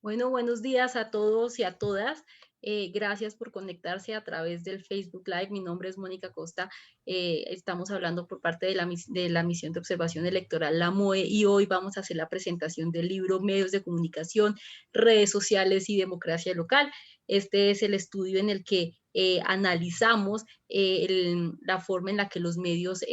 Bueno, buenos días a todos y a todas. Gracias por conectarse a través del Facebook Live. Mi nombre es Mónica Costa. Estamos hablando por parte de la Misión de Observación Electoral, la MOE, y hoy vamos a hacer la presentación del libro Medios de Comunicación, Redes Sociales y Democracia Local. Este es el estudio en el que analizamos la forma en la que los medios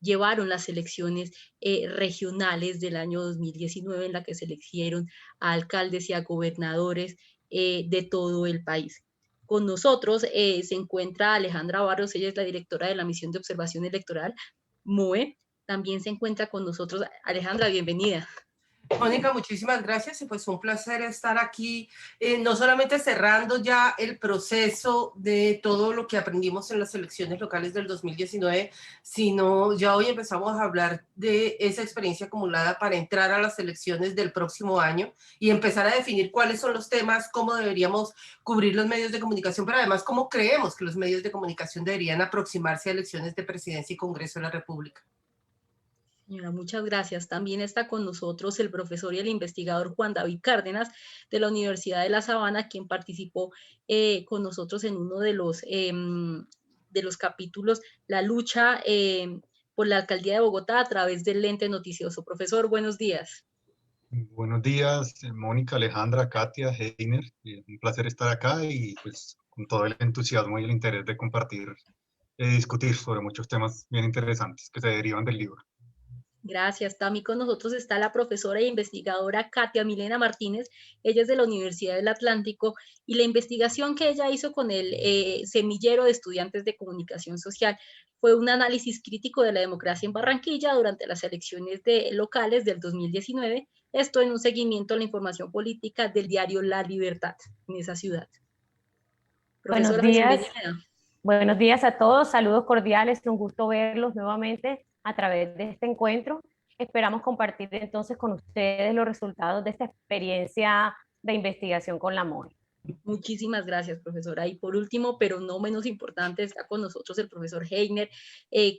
llevaron las elecciones regionales del año 2019, en la que se eligieron a alcaldes y a gobernadores de todo el país. Con nosotros se encuentra Alejandra Barros, ella es la directora de la Misión de Observación Electoral, MOE. También se encuentra con nosotros Alejandra, bienvenida. Mónica, muchísimas gracias y pues un placer estar aquí, no solamente cerrando ya el proceso de todo lo que aprendimos en las elecciones locales del 2019, sino ya hoy empezamos a hablar de esa experiencia acumulada para entrar a las elecciones del próximo año y empezar a definir cuáles son los temas, cómo deberíamos cubrir los medios de comunicación, pero además cómo creemos que los medios de comunicación deberían aproximarse a elecciones de presidencia y Congreso de la República. Señora, muchas gracias. También está con nosotros el profesor y el investigador Juan David Cárdenas de la Universidad de La Sabana, quien participó con nosotros en uno de los capítulos, la lucha por la alcaldía de Bogotá a través del lente noticioso. Profesor, buenos días. Buenos días, Mónica, Alejandra, Katia, Heiner. Un placer estar acá y pues con todo el entusiasmo y el interés de compartir, discutir sobre muchos temas bien interesantes que se derivan del libro. Gracias. También con nosotros está la profesora e investigadora Katia Milena Martínez. Ella es de la Universidad del Atlántico y la investigación que ella hizo con el semillero de estudiantes de comunicación social fue un análisis crítico de la democracia en Barranquilla durante las elecciones locales del 2019. Esto en un seguimiento a la información política del diario La Libertad en esa ciudad. Buenos Profesora, días. bienvenida. Buenos días a todos, saludos cordiales, un gusto verlos nuevamente a través de este encuentro. Esperamos compartir entonces con ustedes los resultados de esta experiencia de investigación con la MOE. Muchísimas gracias, profesora. Y por último, pero no menos importante, está con nosotros el profesor Heiner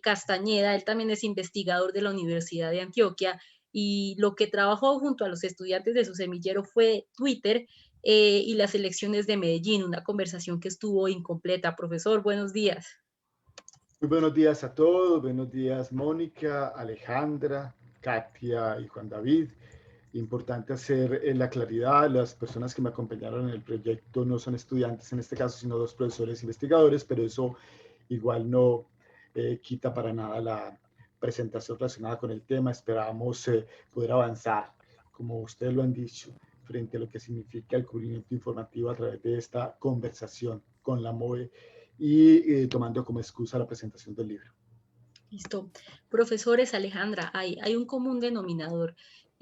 Castañeda. Él también es investigador de la Universidad de Antioquia y lo que trabajó junto a los estudiantes de su semillero fue Twitter y las elecciones de Medellín, una conversación que estuvo incompleta. Profesor, buenos días. Muy buenos días a todos, buenos días Mónica, Alejandra, Katia y Juan David. Importante hacer la claridad, las personas que me acompañaron en el proyecto no son estudiantes en este caso, sino dos profesores investigadores, pero eso igual no quita para nada la presentación relacionada con el tema. Esperamos poder avanzar, como ustedes lo han dicho, frente a lo que significa el cubrimiento informativo a través de esta conversación con la MOE y tomando como excusa la presentación del libro. Listo. Profesores, Alejandra, hay un común denominador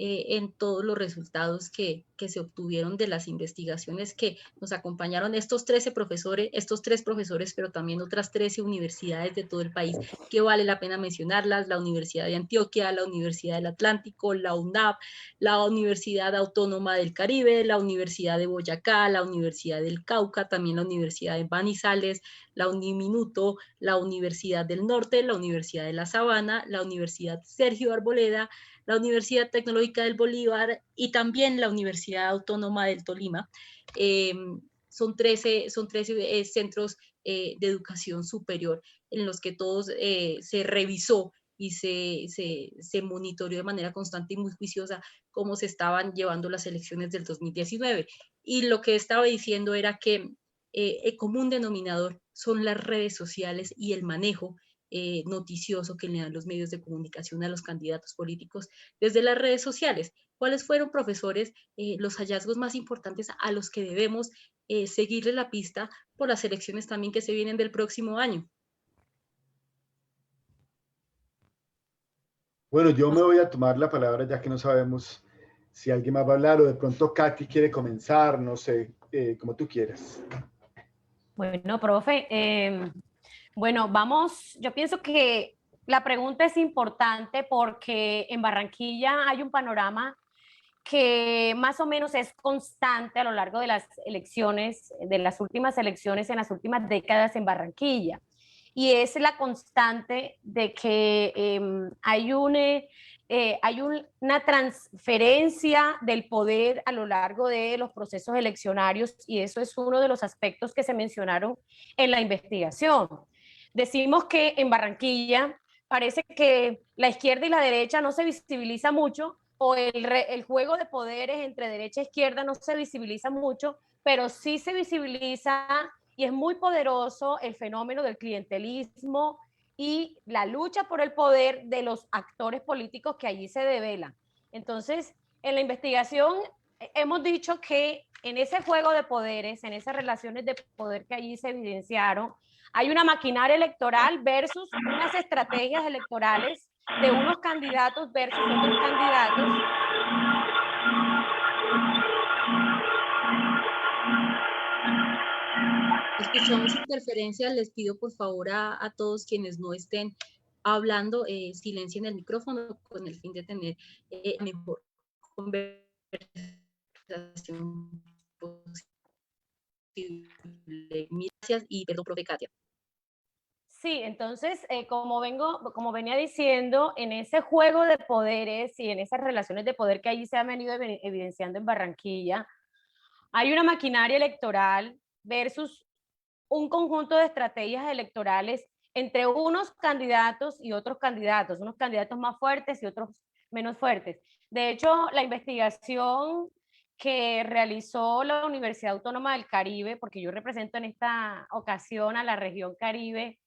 en todos los resultados que se obtuvieron de las investigaciones que nos acompañaron estos 13 profesores, estos 3 profesores, pero también otras 13 universidades de todo el país, que vale la pena mencionarlas: la Universidad de Antioquia, la Universidad del Atlántico, la UNAP, la Universidad Autónoma del Caribe, la Universidad de Boyacá, la Universidad del Cauca, también la Universidad de Manizales, la Uniminuto, la Universidad del Norte, la Universidad de La Sabana, la Universidad Sergio Arboleda, la Universidad Tecnológica del Bolívar y también la Universidad Autónoma del Tolima. Son 13 centros de educación superior en los que todos se revisó y se monitoreó de manera constante y muy juiciosa cómo se estaban llevando las elecciones del 2019. Y lo que estaba diciendo era que el común denominador son las redes sociales y el manejo noticioso que le dan los medios de comunicación a los candidatos políticos desde las redes sociales. ¿Cuáles fueron, profesores, los hallazgos más importantes a los que debemos seguirle la pista por las elecciones también que se vienen del próximo año? Bueno, yo me voy a tomar la palabra ya que no sabemos si alguien más va a hablar o de pronto Katy quiere comenzar, no sé, como tú quieras. Bueno, profe, bueno, vamos, yo pienso que la pregunta es importante porque en Barranquilla hay un panorama que más o menos es constante a lo largo de las elecciones, de las últimas elecciones en las últimas décadas en Barranquilla. Y es la constante de que hay un hay una transferencia del poder a lo largo de los procesos eleccionarios y eso es uno de los aspectos que se mencionaron en la investigación. Decimos que en Barranquilla parece que la izquierda y la derecha no se visibiliza mucho o el juego de poderes entre derecha e izquierda no se visibiliza mucho, pero sí se visibiliza y es muy poderoso el fenómeno del clientelismo y la lucha por el poder de los actores políticos que allí se develan. Entonces, en la investigación hemos dicho que en ese juego de poderes, en esas relaciones de poder que allí se evidenciaron, hay una maquinaria electoral versus unas estrategias electorales de unos candidatos versus otros candidatos. Escuchamos interferencias, les pido por favor a todos quienes no estén hablando, silencien el micrófono con el fin de tener mejor conversación posible. Gracias y perdón, profe Katia. Sí, entonces, como venía diciendo, en ese juego de poderes y en esas relaciones de poder que allí se han venido evidenciando en Barranquilla, hay una maquinaria electoral versus un conjunto de estrategias electorales entre unos candidatos y otros candidatos, unos candidatos más fuertes y otros menos fuertes. De hecho, la investigación que realizó la Universidad Autónoma del Caribe, porque yo represento en esta ocasión a la región Caribe,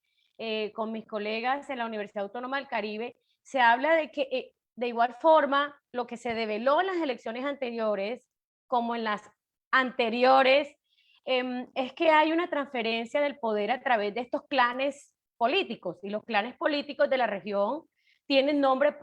con mis colegas en la Universidad Autónoma del Caribe, se habla de que de igual forma lo que se develó en las elecciones anteriores, como en las anteriores, es que hay una transferencia del poder a través de estos clanes políticos y los clanes políticos de la región tienen nombre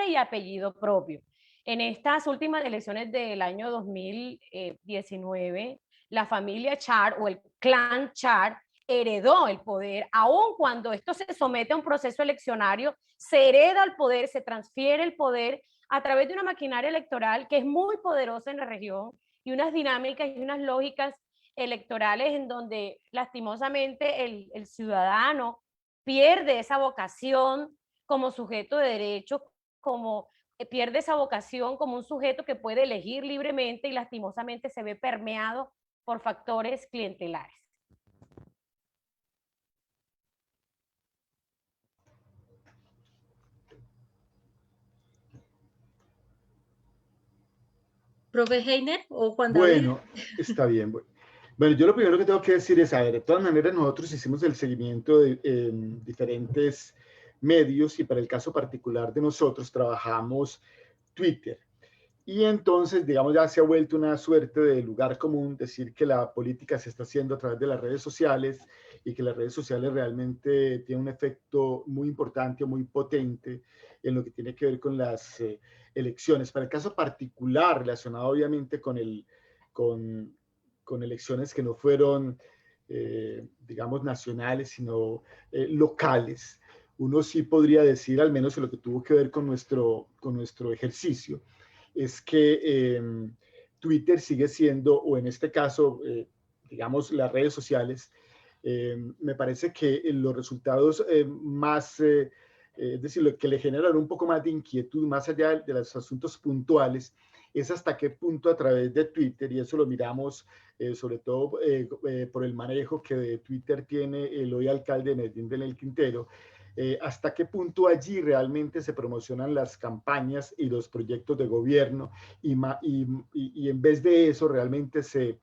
y apellido propio. En estas últimas elecciones del año 2019, la familia Char o el clan Char heredó el poder, aun cuando esto se somete a un proceso eleccionario, se hereda el poder, se transfiere el poder a través de una maquinaria electoral que es muy poderosa en la región y unas dinámicas y unas lógicas electorales en donde lastimosamente el ciudadano pierde esa vocación como sujeto de derecho, como pierde esa vocación como un sujeto que puede elegir libremente y lastimosamente se ve permeado por factores clientelares. Profe Heiner o Juan David. Bueno, está bien. Bueno, yo lo primero que tengo que decir es, a ver, de todas maneras nosotros hicimos el seguimiento de diferentes medios y para el caso particular de nosotros trabajamos Twitter. Y entonces, digamos, ya se ha vuelto una suerte de lugar común decir que la política se está haciendo a través de las redes sociales y que las redes sociales realmente tienen un efecto muy importante o muy potente en lo que tiene que ver con las elecciones. Para el caso particular, relacionado obviamente con elecciones que no fueron, digamos, nacionales, sino locales, uno sí podría decir, al menos en lo que tuvo que ver con nuestro ejercicio, es que Twitter sigue siendo, o en este caso, digamos, las redes sociales, me parece que los resultados más, es decir, lo que le generan un poco más de inquietud, más allá de los asuntos puntuales, es hasta qué punto a través de Twitter, y eso lo miramos sobre todo por el manejo que de Twitter tiene el hoy alcalde de Medellín, Daniel Quintero, hasta qué punto allí realmente se promocionan las campañas y los proyectos de gobierno y en vez de eso realmente se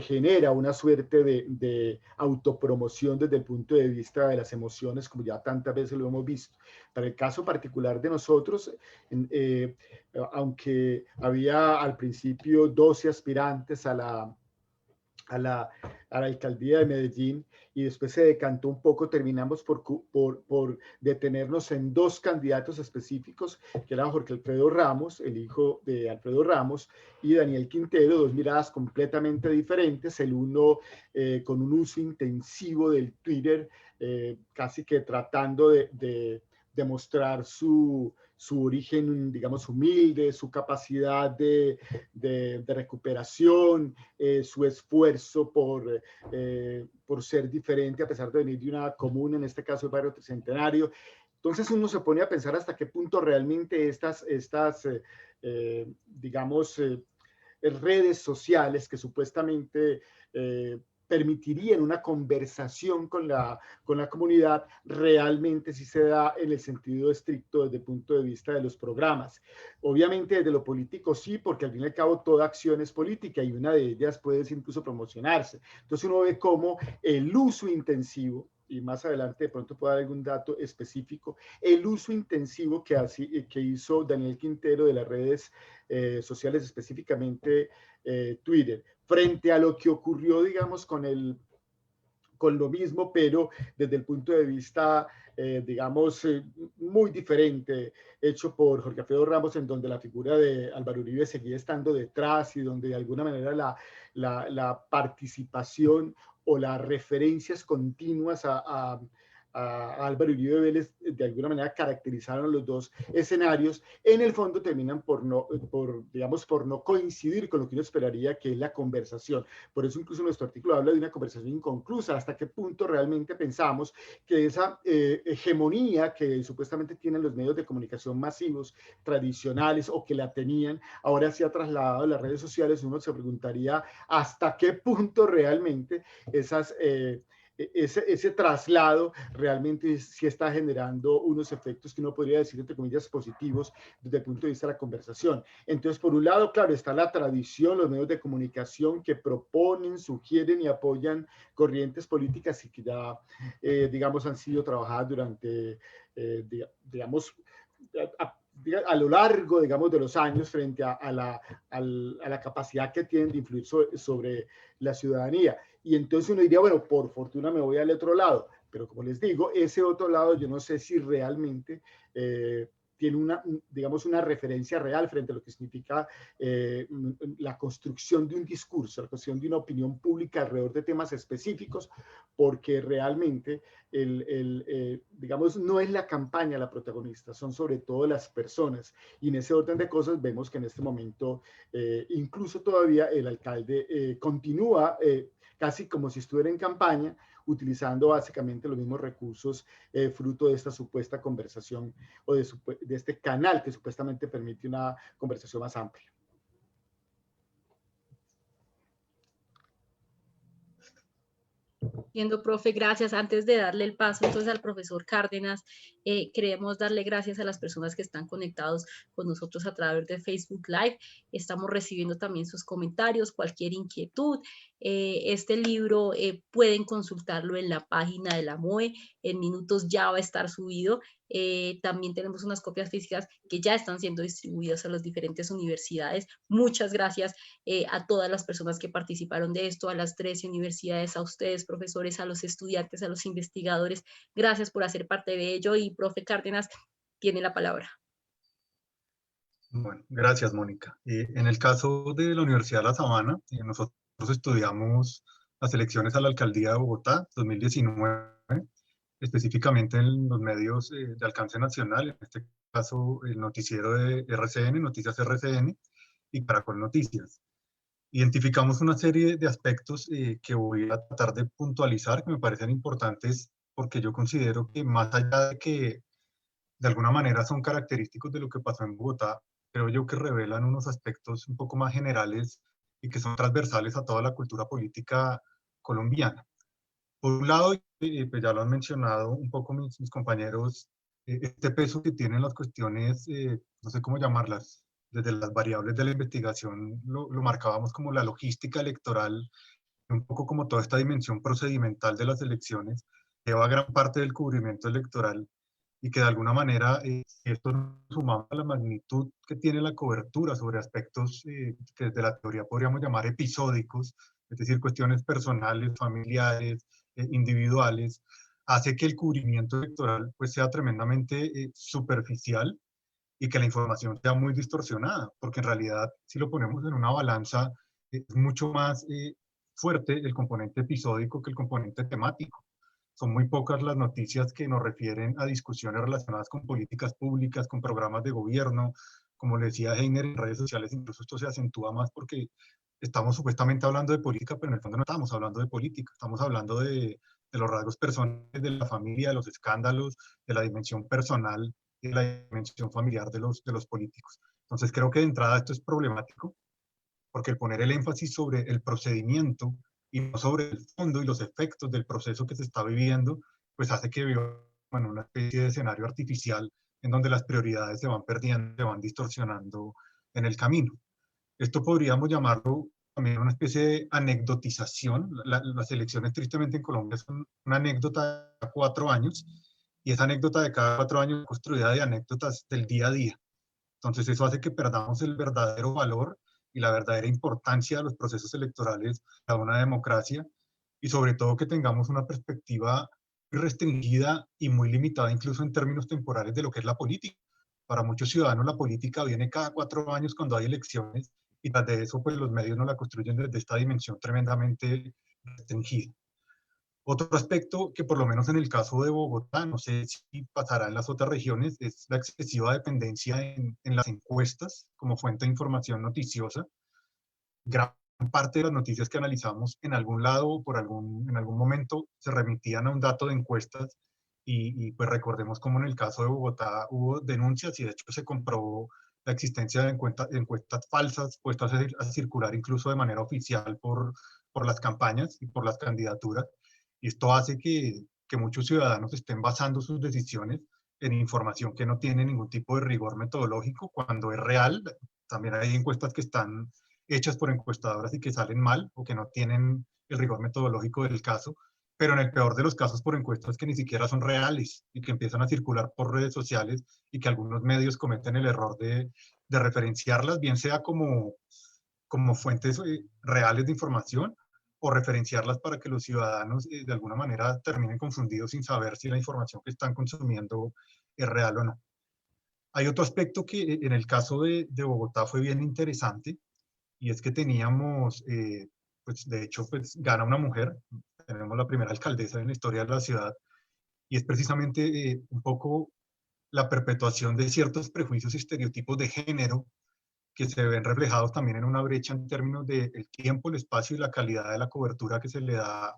genera una suerte de autopromoción desde el punto de vista de las emociones, como ya tantas veces lo hemos visto. Para el caso particular de nosotros, aunque había al principio 12 aspirantes a la alcaldía de Medellín y después se decantó un poco, terminamos por detenernos en dos candidatos específicos, que eran Jorge Alfredo Ramos, el hijo de Alfredo Ramos, y Daniel Quintero, dos miradas completamente diferentes, el uno con un uso intensivo del Twitter, casi que tratando de mostrar su origen, digamos, humilde, su capacidad de recuperación, su esfuerzo por ser diferente a pesar de venir de una comuna, en este caso el barrio Tricentenario. Entonces uno se pone a pensar hasta qué punto realmente estas digamos, redes sociales que supuestamente permitirían una conversación con la comunidad, realmente sí se da en el sentido estricto desde el punto de vista de los programas. Obviamente desde lo político sí, porque al fin y al cabo toda acción es política y una de ellas puede incluso promocionarse. Entonces uno ve cómo el uso intensivo, y más adelante de pronto puedo dar algún dato específico, el uso intensivo que hizo Daniel Quintero de las redes sociales, específicamente Twitter, frente a lo que ocurrió, digamos, con lo mismo, pero desde el punto de vista, digamos, muy diferente, hecho por Jorge Alfredo Ramos, en donde la figura de Álvaro Uribe seguía estando detrás y donde de alguna manera la participación o las referencias continuas a Álvaro Uribe Vélez de alguna manera caracterizaron los dos escenarios, en el fondo terminan por no coincidir con lo que uno esperaría, que es la conversación. Por eso incluso nuestro artículo habla de una conversación inconclusa, hasta qué punto realmente pensamos que esa hegemonía que supuestamente tienen los medios de comunicación masivos tradicionales o que la tenían, ahora se ha trasladado a las redes sociales. Uno se preguntaría hasta qué punto realmente ese traslado realmente sí está generando unos efectos que uno podría decir, entre comillas, positivos desde el punto de vista de la conversación. Entonces, por un lado, claro, está la tradición, los medios de comunicación que proponen, sugieren y apoyan corrientes políticas y que ya, digamos, han sido trabajadas durante, digamos, a lo largo, digamos, de los años frente a la capacidad que tienen de influir sobre la ciudadanía. Y entonces uno diría, bueno, por fortuna me voy al otro lado, pero como les digo, ese otro lado yo no sé si realmente tiene digamos, una referencia real frente a lo que significa la construcción de un discurso, la construcción de una opinión pública alrededor de temas específicos, porque realmente, digamos, no es la campaña la protagonista, son sobre todo las personas. Y en ese orden de cosas vemos que en este momento, incluso todavía el alcalde continúa casi como si estuviera en campaña, utilizando básicamente los mismos recursos fruto de esta supuesta conversación o de este canal que supuestamente permite una conversación más amplia. Entiendo, profe, gracias. Antes de darle el paso entonces al profesor Cárdenas, queremos darle gracias a las personas que están conectados con nosotros a través de Facebook Live. Estamos recibiendo también sus comentarios, cualquier inquietud. Este libro pueden consultarlo en la página de la MOE, en minutos ya va a estar subido. También tenemos unas copias físicas que ya están siendo distribuidas a las diferentes universidades. Muchas gracias a todas las personas que participaron de esto, a las 13 universidades, a ustedes, profesores, a los estudiantes, a los investigadores. Gracias por hacer parte de ello y profe Cárdenas tiene la palabra. Bueno, gracias, Mónica. En el caso de la Universidad de La Sabana, nosotros estudiamos las elecciones a la Alcaldía de Bogotá 2019, específicamente en los medios de alcance nacional, en este caso el noticiero de RCN, Noticias RCN y Caracol Noticias. Identificamos una serie de aspectos que voy a tratar de puntualizar, que me parecen importantes, porque yo considero que más allá de que de alguna manera son característicos de lo que pasó en Bogotá, creo yo que revelan unos aspectos un poco más generales y que son transversales a toda la cultura política colombiana. Por un lado, pues ya lo han mencionado un poco mis compañeros, este peso que tienen las cuestiones, no sé cómo llamarlas, desde las variables de la investigación lo marcábamos como la logística electoral, un poco como toda esta dimensión procedimental de las elecciones, lleva gran parte del cubrimiento electoral y que de alguna manera, si esto nos sumamos a la magnitud que tiene la cobertura sobre aspectos que desde la teoría podríamos llamar episódicos, es decir, cuestiones personales, familiares, individuales, hace que el cubrimiento electoral pues, sea tremendamente superficial y que la información sea muy distorsionada, porque en realidad, si lo ponemos en una balanza, es mucho más fuerte el componente episódico que el componente temático. Son muy pocas las noticias que nos refieren a discusiones relacionadas con políticas públicas, con programas de gobierno. Como le decía Heiner, en redes sociales incluso esto se acentúa más porque estamos supuestamente hablando de política, pero en el fondo no estamos hablando de política, estamos hablando de de los rasgos personales de la familia, de los escándalos, de la dimensión personal y de la dimensión familiar de los políticos. Entonces creo que de entrada esto es problemático, porque el poner el énfasis sobre el procedimiento y no sobre el fondo y los efectos del proceso que se está viviendo, pues hace que vivamos en una especie de escenario artificial en donde las prioridades se van perdiendo, se van distorsionando en el camino. Esto podríamos llamarlo también una especie de anecdotización. Las elecciones tristemente en Colombia son una anécdota de 4 años, y esa anécdota de cada 4 años es construida de anécdotas del día a día. Entonces eso hace que perdamos el verdadero valor y la verdadera importancia de los procesos electorales a una democracia, y sobre todo que tengamos una perspectiva muy restringida y muy limitada incluso en términos temporales de lo que es la política. Para muchos ciudadanos la política viene cada 4 años cuando hay elecciones, y tras de eso pues los medios no la construyen desde esta dimensión tremendamente restringida. Otro aspecto que por lo menos en el caso de Bogotá, no sé si pasará en las otras regiones, es la excesiva dependencia en las encuestas como fuente de información noticiosa. Gran parte de las noticias que analizamos en algún lado o en algún momento se remitían a un dato de encuestas, y pues recordemos cómo en el caso de Bogotá hubo denuncias y de hecho se comprobó la existencia de encuestas falsas puestas a circular incluso de manera oficial por las campañas y por las candidaturas. Y esto hace que muchos ciudadanos estén basando sus decisiones en información que no tiene ningún tipo de rigor metodológico, cuando es real. También hay encuestas que están hechas por encuestadoras y que salen mal o que no tienen el rigor metodológico del caso, pero en el peor de los casos por encuestas que ni siquiera son reales y que empiezan a circular por redes sociales, y que algunos medios cometen el error de referenciarlas, bien sea como fuentes reales de información, o referenciarlas para que los ciudadanos de alguna manera terminen confundidos sin saber si la información que están consumiendo es real o no. Hay otro aspecto que en el caso de Bogotá fue bien interesante, y es que teníamos, pues de hecho, pues gana una mujer, tenemos la primera alcaldesa en la historia de la ciudad, y es precisamente un poco la perpetuación de ciertos prejuicios y estereotipos de género que se ven reflejados también en una brecha en términos del tiempo, el espacio y la calidad de la cobertura que se le da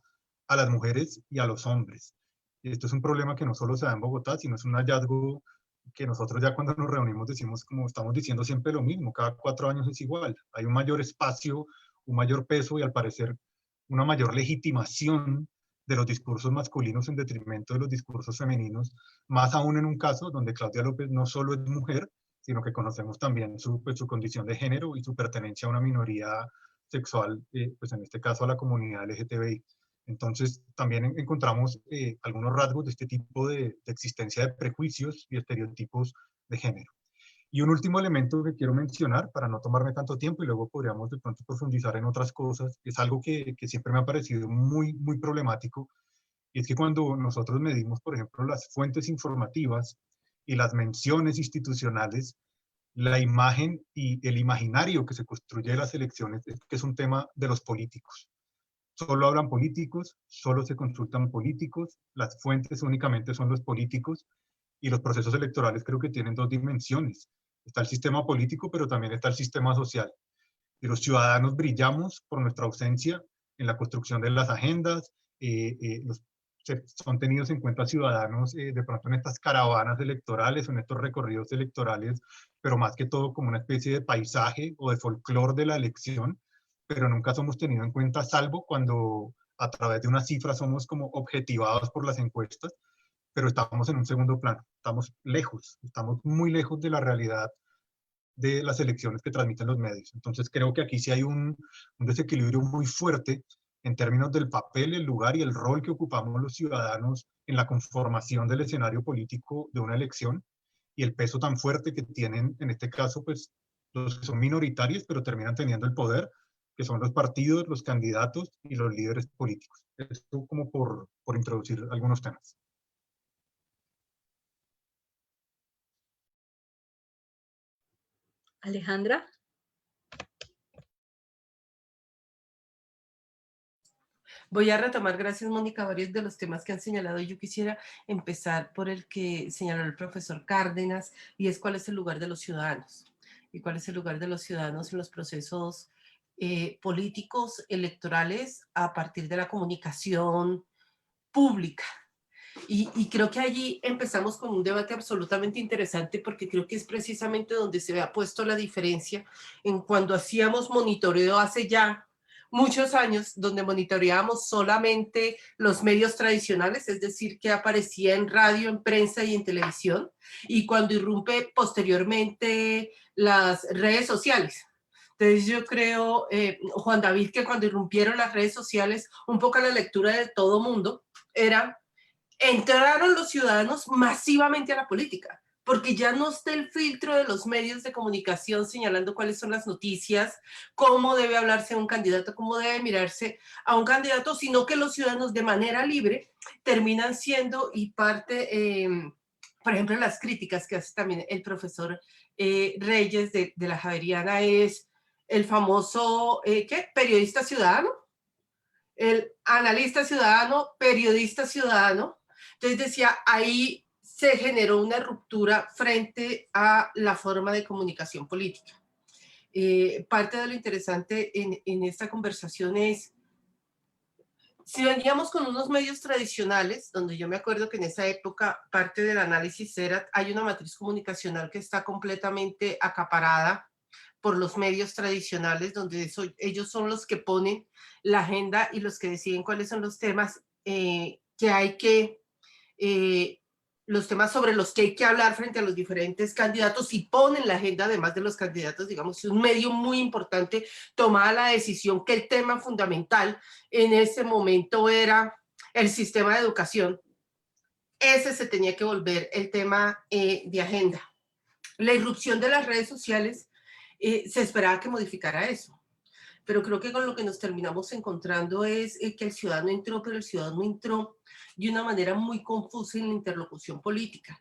a las mujeres y a los hombres. Y esto es un problema que no solo se da en Bogotá, sino es un hallazgo que nosotros ya cuando nos reunimos decimos, como estamos diciendo siempre lo mismo, cada 4 años es igual. Hay un mayor espacio, un mayor peso y al parecer una mayor legitimación de los discursos masculinos en detrimento de los discursos femeninos, más aún en un caso donde Claudia López no solo es mujer, sino que conocemos también pues, su condición de género y su pertenencia a una minoría sexual, pues en este caso a la comunidad LGTBI. Entonces, también encontramos algunos rasgos de este tipo de existencia de prejuicios y estereotipos de género. Y un último elemento que quiero mencionar, para no tomarme tanto tiempo y luego podríamos de pronto profundizar en otras cosas, es algo que siempre me ha parecido muy, muy problemático, y es que cuando nosotros medimos, por ejemplo, las fuentes informativas y las menciones institucionales, la imagen y el imaginario que se construye de las elecciones es que es un tema de los políticos. Solo hablan políticos, solo se consultan políticos, las fuentes únicamente son los políticos, y los procesos electorales creo que tienen 2 dimensiones. Está el sistema político, pero también está el sistema social. Y los ciudadanos brillamos por nuestra ausencia en la construcción de las agendas, son tenidos en cuenta ciudadanos de pronto en estas caravanas electorales o en estos recorridos electorales, pero más que todo como una especie de paisaje o de folclore de la elección, pero nunca somos tenidos en cuenta, salvo cuando a través de una cifra somos como objetivados por las encuestas, pero estamos en un segundo plano, estamos lejos, estamos muy lejos de la realidad de las elecciones que transmiten los medios. Entonces creo que aquí sí hay un desequilibrio muy fuerte en términos del papel, el lugar y el rol que ocupamos los ciudadanos en la conformación del escenario político de una elección, y el peso tan fuerte que tienen, en este caso, pues los que son minoritarios, pero terminan teniendo el poder, que son los partidos, los candidatos y los líderes políticos. Esto como por introducir algunos temas. Alejandra. Voy a retomar, gracias Mónica, varios de los temas que han señalado. Yo quisiera empezar por el que señaló el profesor Cárdenas, y es cuál es el lugar de los ciudadanos. Y cuál es el lugar de los ciudadanos en los procesos políticos, electorales, a partir de la comunicación pública. Y creo que allí empezamos con un debate absolutamente interesante, porque creo que es precisamente donde se ha puesto la diferencia en cuando hacíamos monitoreo hace ya muchos años, donde monitoreábamos solamente los medios tradicionales, es decir, que aparecía en radio, en prensa y en televisión, y cuando irrumpe posteriormente las redes sociales. Entonces yo creo, Juan David, que cuando irrumpieron las redes sociales, un poco la lectura de todo mundo era: entraron los ciudadanos masivamente a la política, porque ya no está el filtro de los medios de comunicación señalando cuáles son las noticias, cómo debe hablarse a un candidato, cómo debe mirarse a un candidato, sino que los ciudadanos de manera libre terminan siendo, y parte, por ejemplo, las críticas que hace también el profesor Reyes de la Javeriana, es el famoso, ¿qué? Periodista ciudadano, el analista ciudadano, periodista ciudadano. Entonces decía, ahí se generó una ruptura frente a la forma de comunicación política. Parte de lo interesante en esta conversación es, si veníamos con unos medios tradicionales, donde yo me acuerdo que en esa época parte del análisis era, hay una matriz comunicacional que está completamente acaparada por los medios tradicionales, donde ellos son los que ponen la agenda y los que deciden cuáles son los temas que hay que, los temas sobre los que hay que hablar frente a los diferentes candidatos, y ponen la agenda además de los candidatos. Digamos, un medio muy importante tomaba la decisión que el tema fundamental en ese momento era el sistema de educación. Ese se tenía que volver el tema de agenda. La irrupción de las redes sociales se esperaba que modificara eso, pero creo que con lo que nos terminamos encontrando es que el ciudadano entró, pero el ciudadano entró de una manera muy confusa en la interlocución política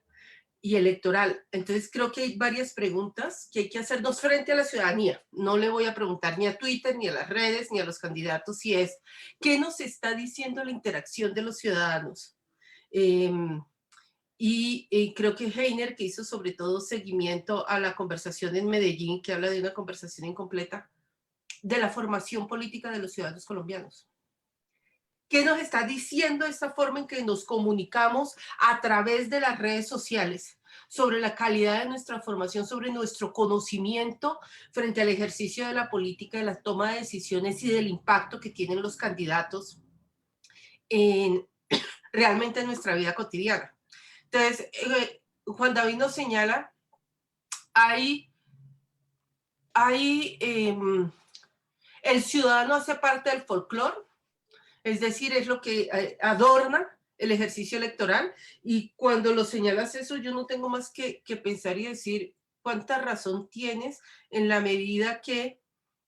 y electoral. Entonces creo que hay varias preguntas que hay que hacernos frente a la ciudadanía. No le voy a preguntar ni a Twitter, ni a las redes, ni a los candidatos, si es, ¿qué nos está diciendo la interacción de los ciudadanos? Y creo que Heiner, que hizo sobre todo seguimiento a la conversación en Medellín, que habla de una conversación incompleta, de la formación política de los ciudadanos colombianos. ¿Qué nos está diciendo esta forma en que nos comunicamos a través de las redes sociales sobre la calidad de nuestra formación, sobre nuestro conocimiento frente al ejercicio de la política, de la toma de decisiones y del impacto que tienen los candidatos realmente en nuestra vida cotidiana? Entonces, Juan David nos señala, el ciudadano hace parte del folclore, es decir, es lo que adorna el ejercicio electoral, y cuando lo señalas eso, yo no tengo más que pensar y decir, ¿cuánta razón tienes en la medida que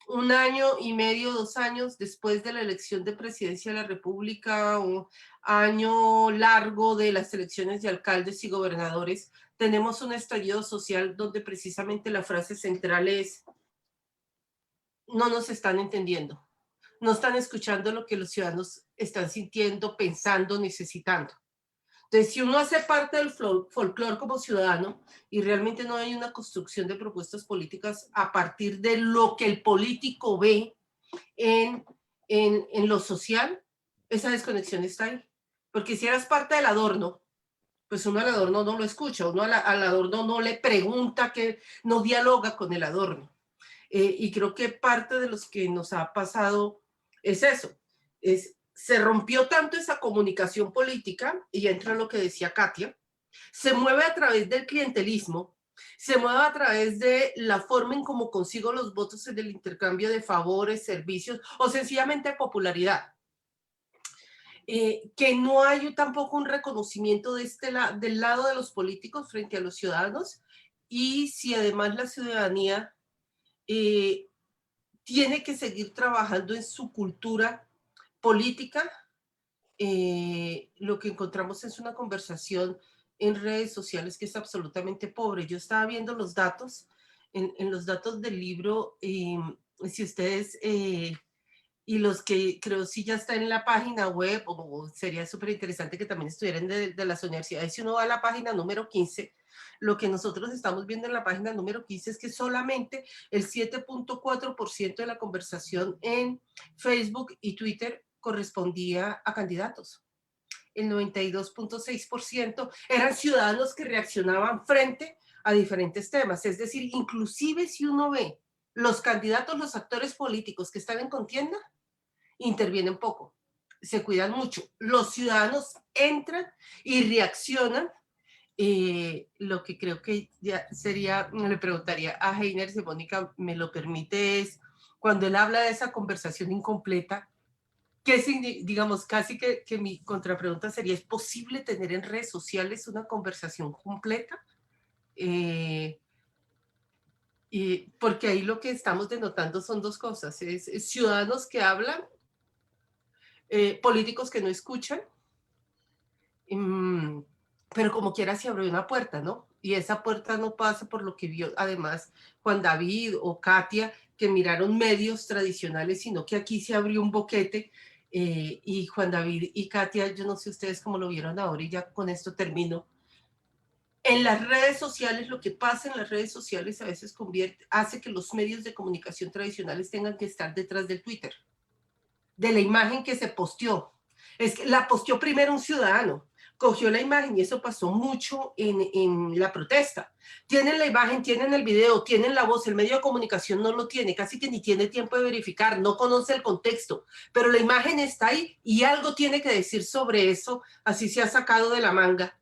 1 año y medio, 2 años después de la elección de presidencia de la República, un año largo de las elecciones de alcaldes y gobernadores, tenemos un estallido social donde precisamente la frase central es: no nos están entendiendo, no están escuchando lo que los ciudadanos están sintiendo, pensando, necesitando? Entonces, si uno hace parte del folclore como ciudadano y realmente no hay una construcción de propuestas políticas a partir de lo que el político ve en lo social, esa desconexión está ahí. Porque si eras parte del adorno, pues uno al adorno no lo escucha, uno al adorno no le pregunta, que no dialoga con el adorno. Y creo que parte de los que nos ha pasado es eso, se rompió tanto esa comunicación política, y entra lo que decía Katia, se mueve a través del clientelismo, se mueve a través de la forma en cómo consigo los votos en el intercambio de favores, servicios o sencillamente popularidad. Que no hay tampoco un reconocimiento de del lado de los políticos frente a los ciudadanos, y si además la ciudadanía tiene que seguir trabajando en su cultura política, lo que encontramos es una conversación en redes sociales que es absolutamente pobre. Yo estaba viendo los datos, en los datos del libro, si ustedes, y los que creo sí ya está en la página web, o sería súper interesante que también estuvieran de las universidades, si uno va a la página número 15, lo que nosotros estamos viendo en la página número 15 es que solamente el 7.4% de la conversación en Facebook y Twitter correspondía a candidatos. el 92.6%, eran ciudadanos que reaccionaban frente a diferentes temas. Es decir, inclusive si uno ve los candidatos, los actores políticos que están en contienda, intervienen poco, se cuidan mucho. Los ciudadanos entran y reaccionan. Lo que creo que ya sería, le preguntaría a Heiner, si Mónica me lo permite, es cuando él habla de esa conversación incompleta, ¿qué significa? Digamos, casi que mi contrapregunta sería, ¿es posible tener en redes sociales una conversación completa? Porque ahí lo que estamos denotando son dos cosas, es ciudadanos que hablan, políticos que no escuchan, pero como quiera se abrió una puerta, ¿no? Y esa puerta no pasa por lo que vio además Juan David o Katia, que miraron medios tradicionales, sino que aquí se abrió un boquete, y Juan David y Katia, yo no sé ustedes cómo lo vieron ahora, y ya con esto termino. En las redes sociales, lo que pasa en las redes sociales a veces hace que los medios de comunicación tradicionales tengan que estar detrás del Twitter, de la imagen que se posteó. Es que la posteó primero un ciudadano, cogió la imagen, y eso pasó mucho en la protesta. Tienen la imagen, tienen el video, tienen la voz, el medio de comunicación no lo tiene, casi que ni tiene tiempo de verificar, no conoce el contexto, pero la imagen está ahí y algo tiene que decir sobre eso, así se ha sacado de la manga,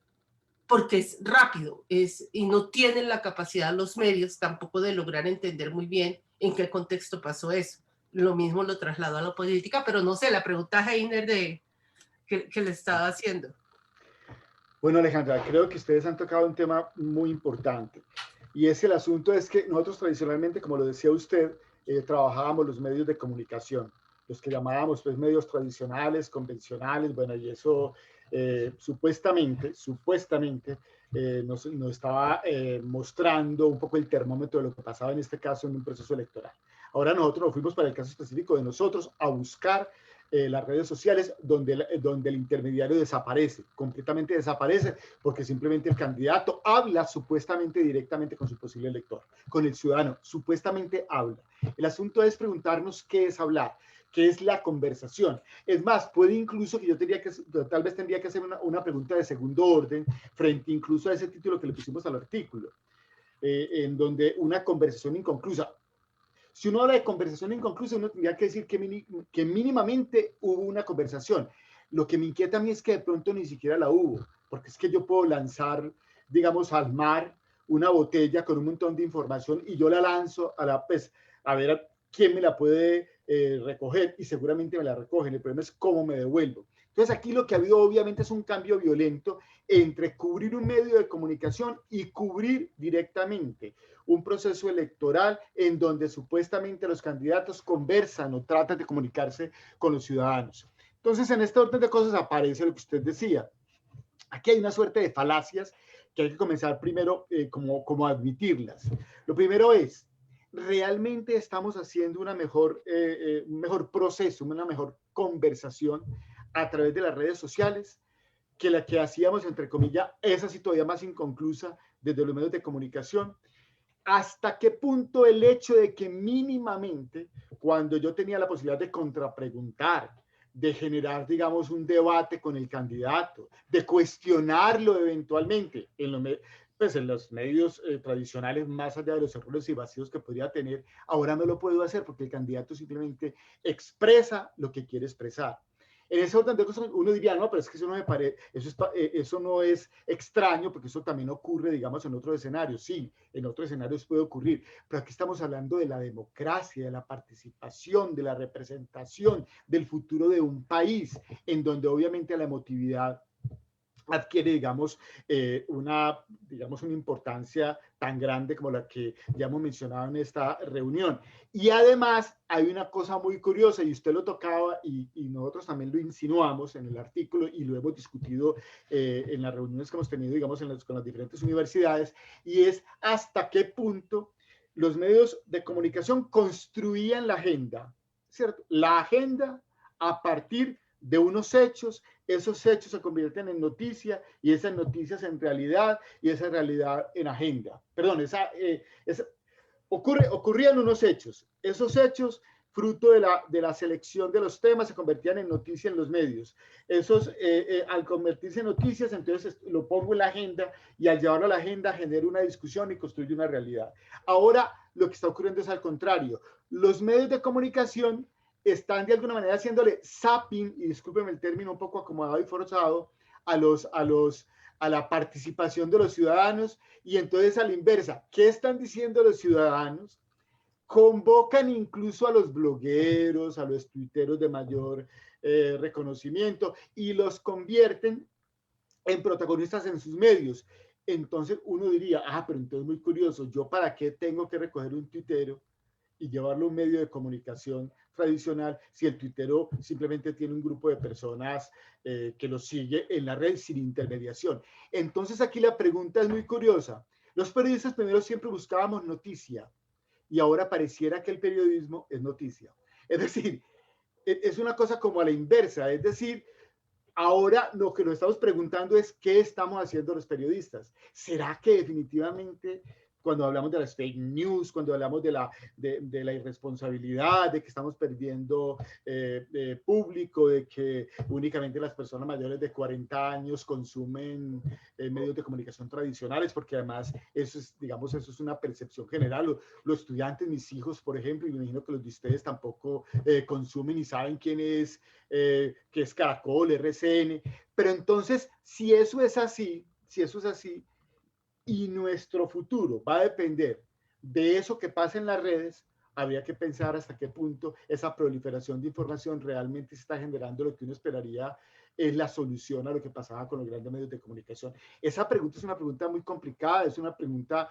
porque es rápido, y no tienen la capacidad los medios tampoco de lograr entender muy bien en qué contexto pasó eso. Lo mismo lo traslado a la política, pero no sé, la pregunta a Heiner que le estaba haciendo. Bueno, Alejandra, creo que ustedes han tocado un tema muy importante, y es el asunto es que nosotros tradicionalmente, como lo decía usted, trabajábamos los medios de comunicación, los que llamábamos pues medios tradicionales, convencionales, bueno, y eso supuestamente nos estaba mostrando un poco el termómetro de lo que pasaba en este caso en un proceso electoral. Ahora nosotros nos fuimos para el caso específico de nosotros a buscar las redes sociales donde el intermediario desaparece, completamente desaparece, porque simplemente el candidato habla supuestamente directamente con su posible elector, con el ciudadano, supuestamente habla. El asunto es preguntarnos qué es hablar, qué es la conversación. Es más, puede incluso que tal vez tendría que hacer una pregunta de segundo orden frente incluso a ese título que le pusimos al artículo, en donde una conversación inconclusa. Si uno habla de conversación inconclusa, uno tendría que decir que mínimamente hubo una conversación. Lo que me inquieta a mí es que de pronto ni siquiera la hubo, porque es que yo puedo lanzar, digamos, al mar una botella con un montón de información y yo la lanzo a ver a quién me la puede recoger, y seguramente me la recogen. El problema es cómo me devuelvo. Entonces aquí lo que ha habido obviamente es un cambio violento entre cubrir un medio de comunicación y cubrir directamente un proceso electoral en donde supuestamente los candidatos conversan o tratan de comunicarse con los ciudadanos. Entonces, en este orden de cosas aparece lo que usted decía. Aquí hay una suerte de falacias que hay que comenzar primero como admitirlas. Lo primero es, ¿realmente estamos haciendo un mejor proceso, una mejor conversación a través de las redes sociales que la que hacíamos, entre comillas, esa sí todavía más inconclusa desde los medios de comunicación? ¿Hasta qué punto el hecho de que mínimamente, cuando yo tenía la posibilidad de contrapreguntar, de generar, digamos, un debate con el candidato, de cuestionarlo eventualmente en los medios tradicionales, más allá de los errores y vacíos que podría tener, ahora no lo puedo hacer porque el candidato simplemente expresa lo que quiere expresar? En ese orden de cosas uno diría, no, pero es que eso no me parece, eso no es extraño, porque eso también ocurre, digamos, en otros escenarios. Sí, en otros escenarios puede ocurrir, pero aquí estamos hablando de la democracia, de la participación, de la representación, del futuro de un país, en donde obviamente la emotividad adquiere, digamos, una importancia tan grande como la que ya hemos mencionado en esta reunión. Y además hay una cosa muy curiosa, y usted lo tocaba y nosotros también lo insinuamos en el artículo y lo hemos discutido en las reuniones que hemos tenido, digamos, con las diferentes universidades, y es hasta qué punto los medios de comunicación construían la agenda, ¿cierto? La agenda a partir de unos hechos. Esos hechos se convierten en noticia, y esas noticias en realidad, y esa realidad en agenda. Perdón, ocurrían unos hechos. Esos hechos fruto de la selección de los temas, se convertían en noticias en los medios. Esos, al convertirse en noticias, entonces lo pongo en la agenda y al llevarlo a la agenda genera una discusión y construye una realidad. Ahora lo que está ocurriendo es al contrario. Los medios de comunicación están de alguna manera haciéndole zapping, y discúlpenme el término un poco acomodado y forzado, a la participación de los ciudadanos, y entonces a la inversa, ¿qué están diciendo los ciudadanos? Convocan incluso a los blogueros, a los tuiteros de mayor reconocimiento y los convierten en protagonistas en sus medios. Entonces uno diría, pero entonces muy curioso, ¿yo para qué tengo que recoger un tuitero y llevarlo a un medio de comunicación tradicional si el tuitero simplemente tiene un grupo de personas que lo sigue en la red sin intermediación? Entonces aquí la pregunta es muy curiosa. Los periodistas primero siempre buscábamos noticia y ahora pareciera que el periodismo es noticia. Es decir, es una cosa como a la inversa, es decir, ahora lo que nos estamos preguntando es qué estamos haciendo los periodistas. ¿Será que definitivamente cuando hablamos de las fake news, cuando hablamos de la irresponsabilidad, de que estamos perdiendo público, de que únicamente las personas mayores de 40 años consumen medios de comunicación tradicionales, porque además eso es, digamos, eso es una percepción general. Los estudiantes, mis hijos, por ejemplo, y me imagino que los de ustedes tampoco consumen y saben quién es, qué es Caracol, RCN, pero entonces, si eso es así, y nuestro futuro va a depender de eso que pasa en las redes, habría que pensar hasta qué punto esa proliferación de información realmente se está generando lo que uno esperaría es la solución a lo que pasaba con los grandes medios de comunicación. Esa pregunta es una pregunta muy complicada, es una pregunta,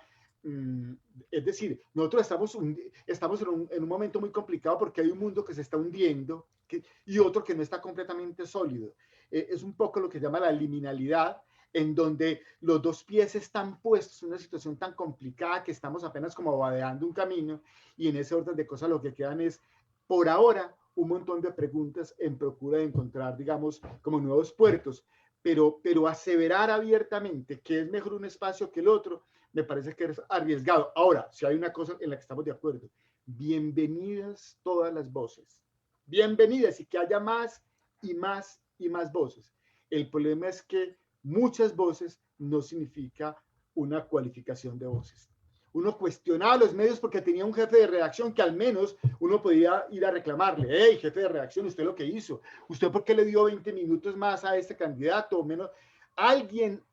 es decir, nosotros estamos en un momento muy complicado porque hay un mundo que se está hundiendo y otro que no está completamente sólido. Es un poco lo que se llama la liminalidad, en donde los dos pies están puestos en una situación tan complicada que estamos apenas como vadeando un camino, y en ese orden de cosas lo que quedan es, por ahora, un montón de preguntas en procura de encontrar, digamos, como nuevos puertos, pero aseverar abiertamente que es mejor un espacio que el otro, me parece que es arriesgado. Ahora, si hay una cosa en la que estamos de acuerdo, bienvenidas todas las voces, bienvenidas, y que haya más y más y más voces. El problema es que muchas voces no significa una cualificación de voces. Uno cuestionaba los medios porque tenía un jefe de redacción que al menos uno podía ir a reclamarle, hey, jefe de redacción, ¿usted lo que hizo? ¿Usted por qué le dio 20 minutos más a este candidato? O menos. Alguien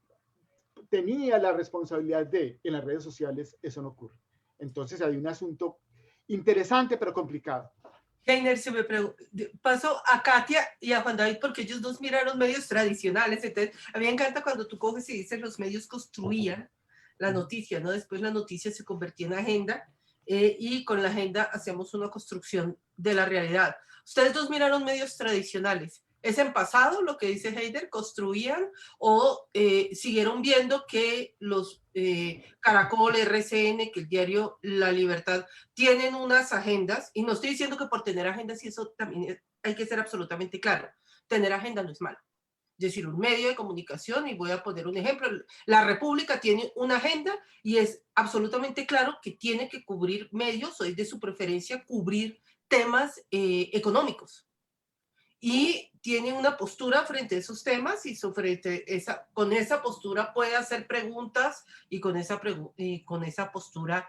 tenía la responsabilidad de, en las redes sociales, eso no ocurre. Entonces hay un asunto interesante pero complicado. Heiner, paso a Katia y a Juan David porque ellos dos miraron medios tradicionales. Entonces, a mí me encanta cuando tú coges y dices los medios construían la noticia, ¿no? Después la noticia se convertía en agenda y con la agenda hacemos una construcción de la realidad. Ustedes dos miraron medios tradicionales. ¿Es en pasado lo que dice Heiner? ¿Construían o siguieron viendo que los Caracol, RCN, que el diario La Libertad tienen unas agendas? Y no estoy diciendo que por tener agendas, y eso también hay que ser absolutamente claro, tener agenda no es malo. Es decir, un medio de comunicación, y voy a poner un ejemplo, La República tiene una agenda y es absolutamente claro que tiene que cubrir medios, o es de su preferencia cubrir temas económicos. Y tiene una postura frente a esos temas y con esa postura puede hacer preguntas y con esa postura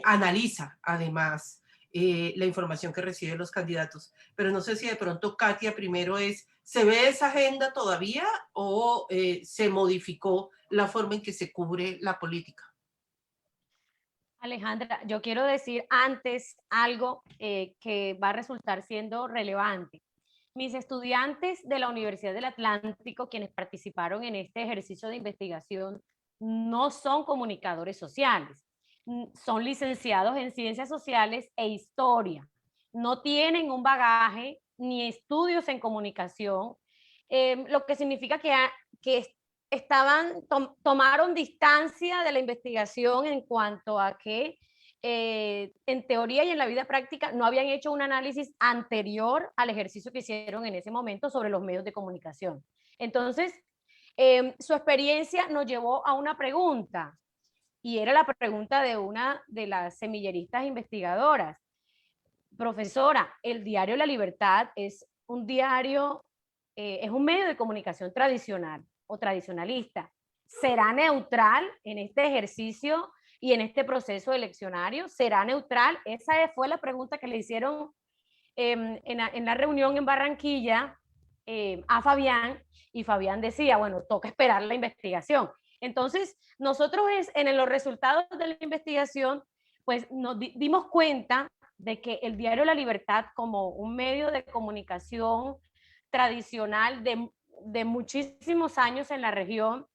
analiza además la información que reciben los candidatos. Pero no sé si de pronto, Katia, primero ¿se ve esa agenda todavía o se modificó la forma en que se cubre la política? Alejandra, yo quiero decir antes algo que va a resultar siendo relevante. Mis estudiantes de la Universidad del Atlántico, quienes participaron en este ejercicio de investigación, no son comunicadores sociales, son licenciados en ciencias sociales e historia. No tienen un bagaje ni estudios en comunicación, lo que significa que tomaron distancia de la investigación en cuanto a que en teoría y en la vida práctica no habían hecho un análisis anterior al ejercicio que hicieron en ese momento sobre los medios de comunicación. Entonces, su experiencia nos llevó a una pregunta, y era la pregunta de una de las semilleristas investigadoras. Profesora, el diario La Libertad es un diario, es un medio de comunicación tradicional o tradicionalista. ¿Será neutral en este ejercicio y en este proceso eleccionario? ¿Será neutral? Esa fue la pregunta que le hicieron en la reunión en Barranquilla a Fabián, y Fabián decía, bueno, toca esperar la investigación. Entonces, nosotros en los resultados de la investigación, pues nos dimos cuenta de que el diario La Libertad, como un medio de comunicación tradicional de muchísimos años en la región,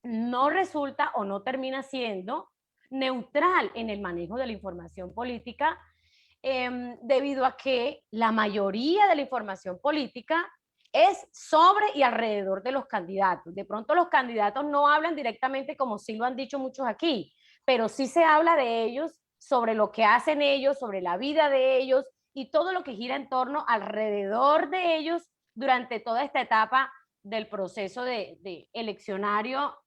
no resulta o no termina siendo neutral en el manejo de la información política, debido a que la mayoría de la información política es sobre y alrededor de los candidatos. De pronto los candidatos no hablan directamente, como sí lo han dicho muchos aquí, pero sí se habla de ellos, sobre lo que hacen ellos, sobre la vida de ellos y todo lo que gira en torno alrededor de ellos durante toda esta etapa del proceso de eleccionario,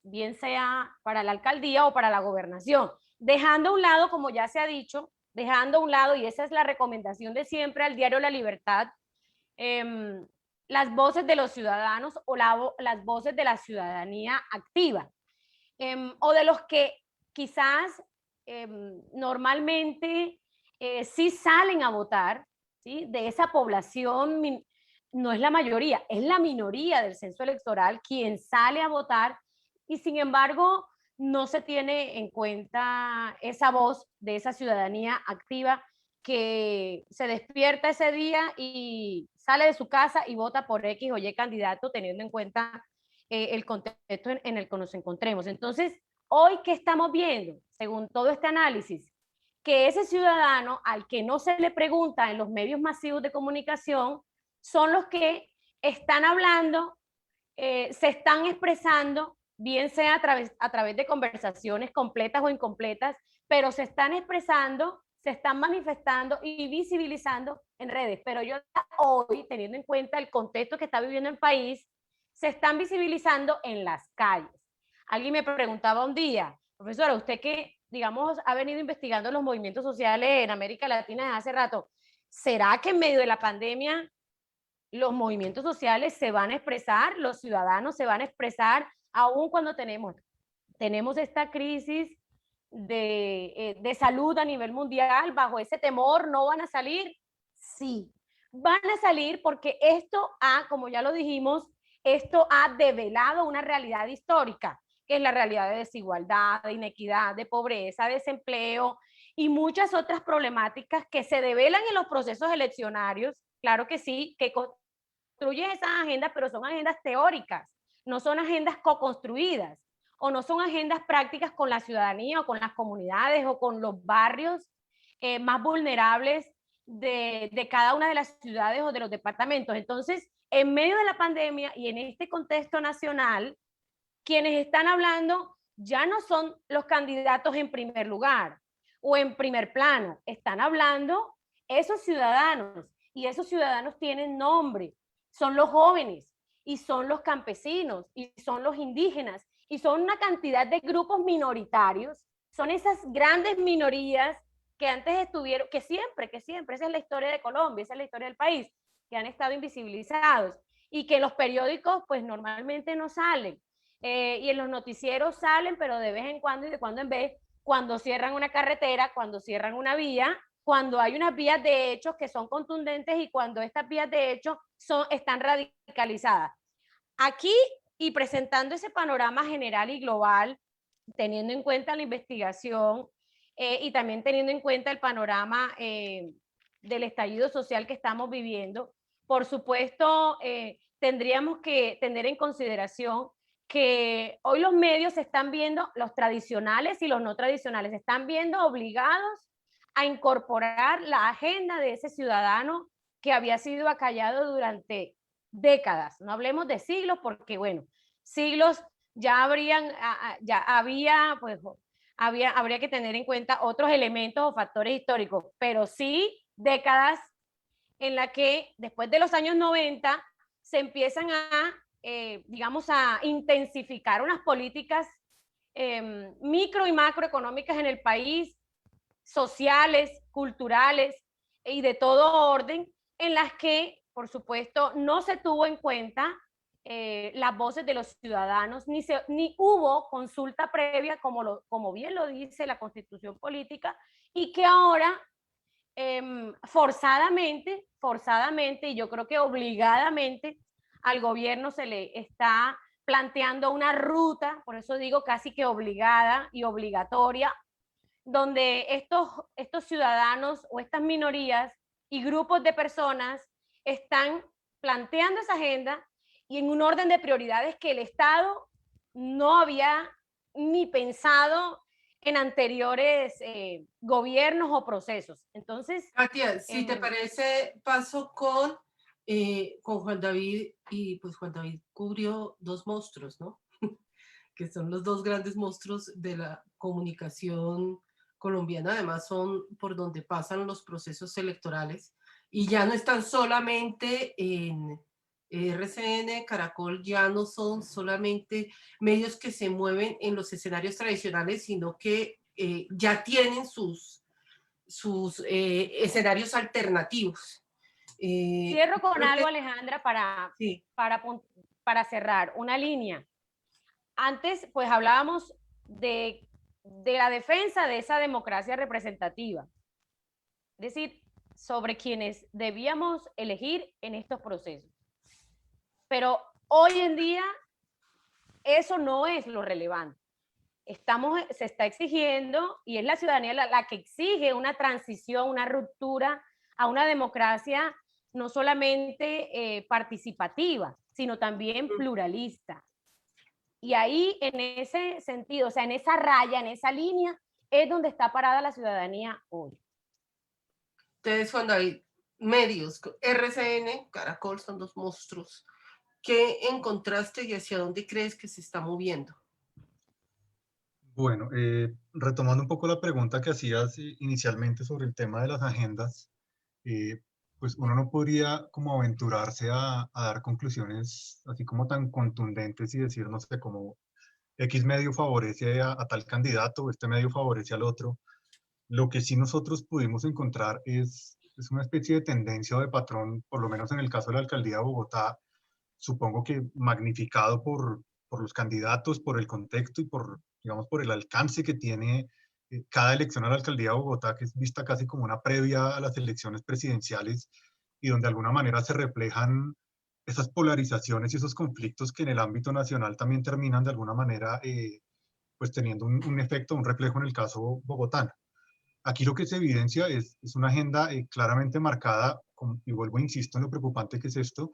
bien sea para la alcaldía o para la gobernación. Dejando a un lado, como ya se ha dicho, dejando a un lado, y esa es la recomendación de siempre al diario La Libertad, las voces de los ciudadanos o las voces de la ciudadanía activa, o de los que quizás normalmente sí salen a votar, ¿sí? De esa población, no es la mayoría, es la minoría del censo electoral quien sale a votar, y sin embargo no se tiene en cuenta esa voz de esa ciudadanía activa que se despierta ese día y sale de su casa y vota por X o Y candidato, teniendo en cuenta el contexto en el que nos encontremos. Entonces, hoy, ¿qué estamos viendo? Según todo este análisis, que ese ciudadano al que no se le pregunta en los medios masivos de comunicación son los que están hablando, se están expresando, bien sea a través de conversaciones completas o incompletas, pero se están expresando, se están manifestando y visibilizando en redes. Pero yo hoy, teniendo en cuenta el contexto que está viviendo el país, se están visibilizando en las calles. Alguien me preguntaba un día, profesora, usted que, digamos, ha venido investigando los movimientos sociales en América Latina desde hace rato, ¿será que en medio de la pandemia los movimientos sociales se van a expresar, los ciudadanos se van a expresar, aún cuando tenemos esta crisis de salud a nivel mundial? Bajo ese temor, ¿no van a salir? Sí, van a salir, porque esto como ya lo dijimos, esto ha develado una realidad histórica, que es la realidad de desigualdad, de inequidad, de pobreza, de desempleo y muchas otras problemáticas que se develan en los procesos eleccionarios. Claro que sí, que construyen esas agendas, pero son agendas teóricas, no son agendas co-construidas, o no son agendas prácticas con la ciudadanía o con las comunidades o con los barrios más vulnerables de cada una de las ciudades o de los departamentos. Entonces, en medio de la pandemia y en este contexto nacional, quienes están hablando ya no son los candidatos en primer lugar o en primer plano, están hablando esos ciudadanos, y esos ciudadanos tienen nombre, son los jóvenes y son los campesinos y son los indígenas y son una cantidad de grupos minoritarios, son esas grandes minorías que antes estuvieron, que siempre, esa es la historia de Colombia, esa es la historia del país, que han estado invisibilizados y que en los periódicos pues normalmente no salen, y en los noticieros salen, pero de vez en cuando y de cuando en vez, cuando cierran una carretera, cuando cierran una vía, cuando hay unas vías de hecho que son contundentes y cuando estas vías de hecho están radicalizadas. Aquí, y presentando ese panorama general y global, teniendo en cuenta la investigación y también teniendo en cuenta el panorama del estallido social que estamos viviendo, por supuesto, tendríamos que tener en consideración que hoy los medios se están viendo, los tradicionales y los no tradicionales, se están viendo obligados a incorporar la agenda de ese ciudadano que había sido acallado durante décadas. No hablemos de siglos, porque bueno, siglos ya habría que tener en cuenta otros elementos o factores históricos, pero sí décadas en la que después de los años 90 se empiezan digamos, a intensificar unas políticas micro y macroeconómicas en el país, sociales, culturales, y de todo orden, en las que, por supuesto, no se tuvo en cuenta las voces de los ciudadanos, ni hubo consulta previa, como bien lo dice la Constitución Política, y que ahora forzadamente, y yo creo que obligadamente, al gobierno se le está planteando una ruta, por eso digo casi que obligada y obligatoria, donde estos ciudadanos o estas minorías y grupos de personas están planteando esa agenda y en un orden de prioridades que el Estado no había ni pensado en anteriores gobiernos o procesos. Entonces, Katia, si te parece, paso con Juan David, y pues Juan David cubrió dos monstruos, ¿no? Que son los dos grandes monstruos de la comunicación colombiana, además son por donde pasan los procesos electorales, y ya no están solamente en RCN, Caracol, ya no son solamente medios que se mueven en los escenarios tradicionales, sino que ya tienen sus escenarios alternativos. Cierro con algo, Alejandra, sí. para cerrar, una línea. Antes, pues hablábamos de la defensa de esa democracia representativa, es decir, sobre quienes debíamos elegir en estos procesos. Pero hoy en día eso no es lo relevante. Se está exigiendo, y es la ciudadanía la que exige una transición, una ruptura a una democracia no solamente participativa, sino también pluralista. Y ahí, en ese sentido, o sea, en esa raya, en esa línea, es donde está parada la ciudadanía hoy. Entonces, Juan David, medios, RCN, Caracol, son dos monstruos. ¿Qué encontraste y hacia dónde crees que se está moviendo? Bueno, retomando un poco la pregunta que hacías inicialmente sobre el tema de las agendas, pues uno no podría como aventurarse a dar conclusiones así como tan contundentes y decir, no sé, como X medio favorece a tal candidato o este medio favorece al otro. Lo que sí nosotros pudimos encontrar es una especie de tendencia o de patrón, por lo menos en el caso de la alcaldía de Bogotá, supongo que magnificado por los candidatos, por el contexto y por, digamos, por el alcance que tiene cada elección a la alcaldía de Bogotá, que es vista casi como una previa a las elecciones presidenciales y donde de alguna manera se reflejan esas polarizaciones y esos conflictos que en el ámbito nacional también terminan de alguna manera pues teniendo un efecto, un reflejo en el caso bogotano. Aquí lo que se evidencia es una agenda claramente marcada, y vuelvo, insisto en lo preocupante que es esto,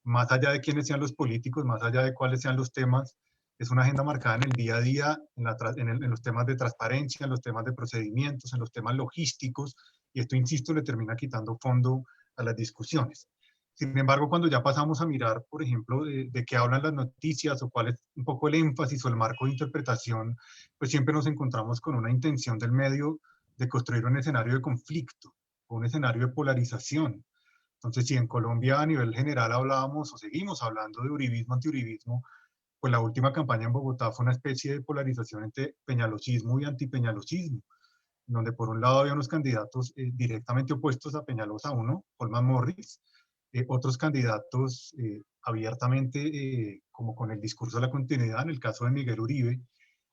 más allá de quiénes sean los políticos, más allá de cuáles sean los temas, es una agenda marcada en el día a día, en los temas de transparencia, en los temas de procedimientos, en los temas logísticos, y esto, insisto, le termina quitando fondo a las discusiones. Sin embargo, cuando ya pasamos a mirar, por ejemplo, de qué hablan las noticias o cuál es un poco el énfasis o el marco de interpretación, pues siempre nos encontramos con una intención del medio de construir un escenario de conflicto, o un escenario de polarización. Entonces, si en Colombia a nivel general hablábamos o seguimos hablando de uribismo, antiuribismo, pues la última campaña en Bogotá fue una especie de polarización entre peñalosismo y antipeñalosismo, donde por un lado había unos candidatos directamente opuestos a Peñalosa, uno, Holman Morris, otros candidatos abiertamente como con el discurso de la continuidad, en el caso de Miguel Uribe,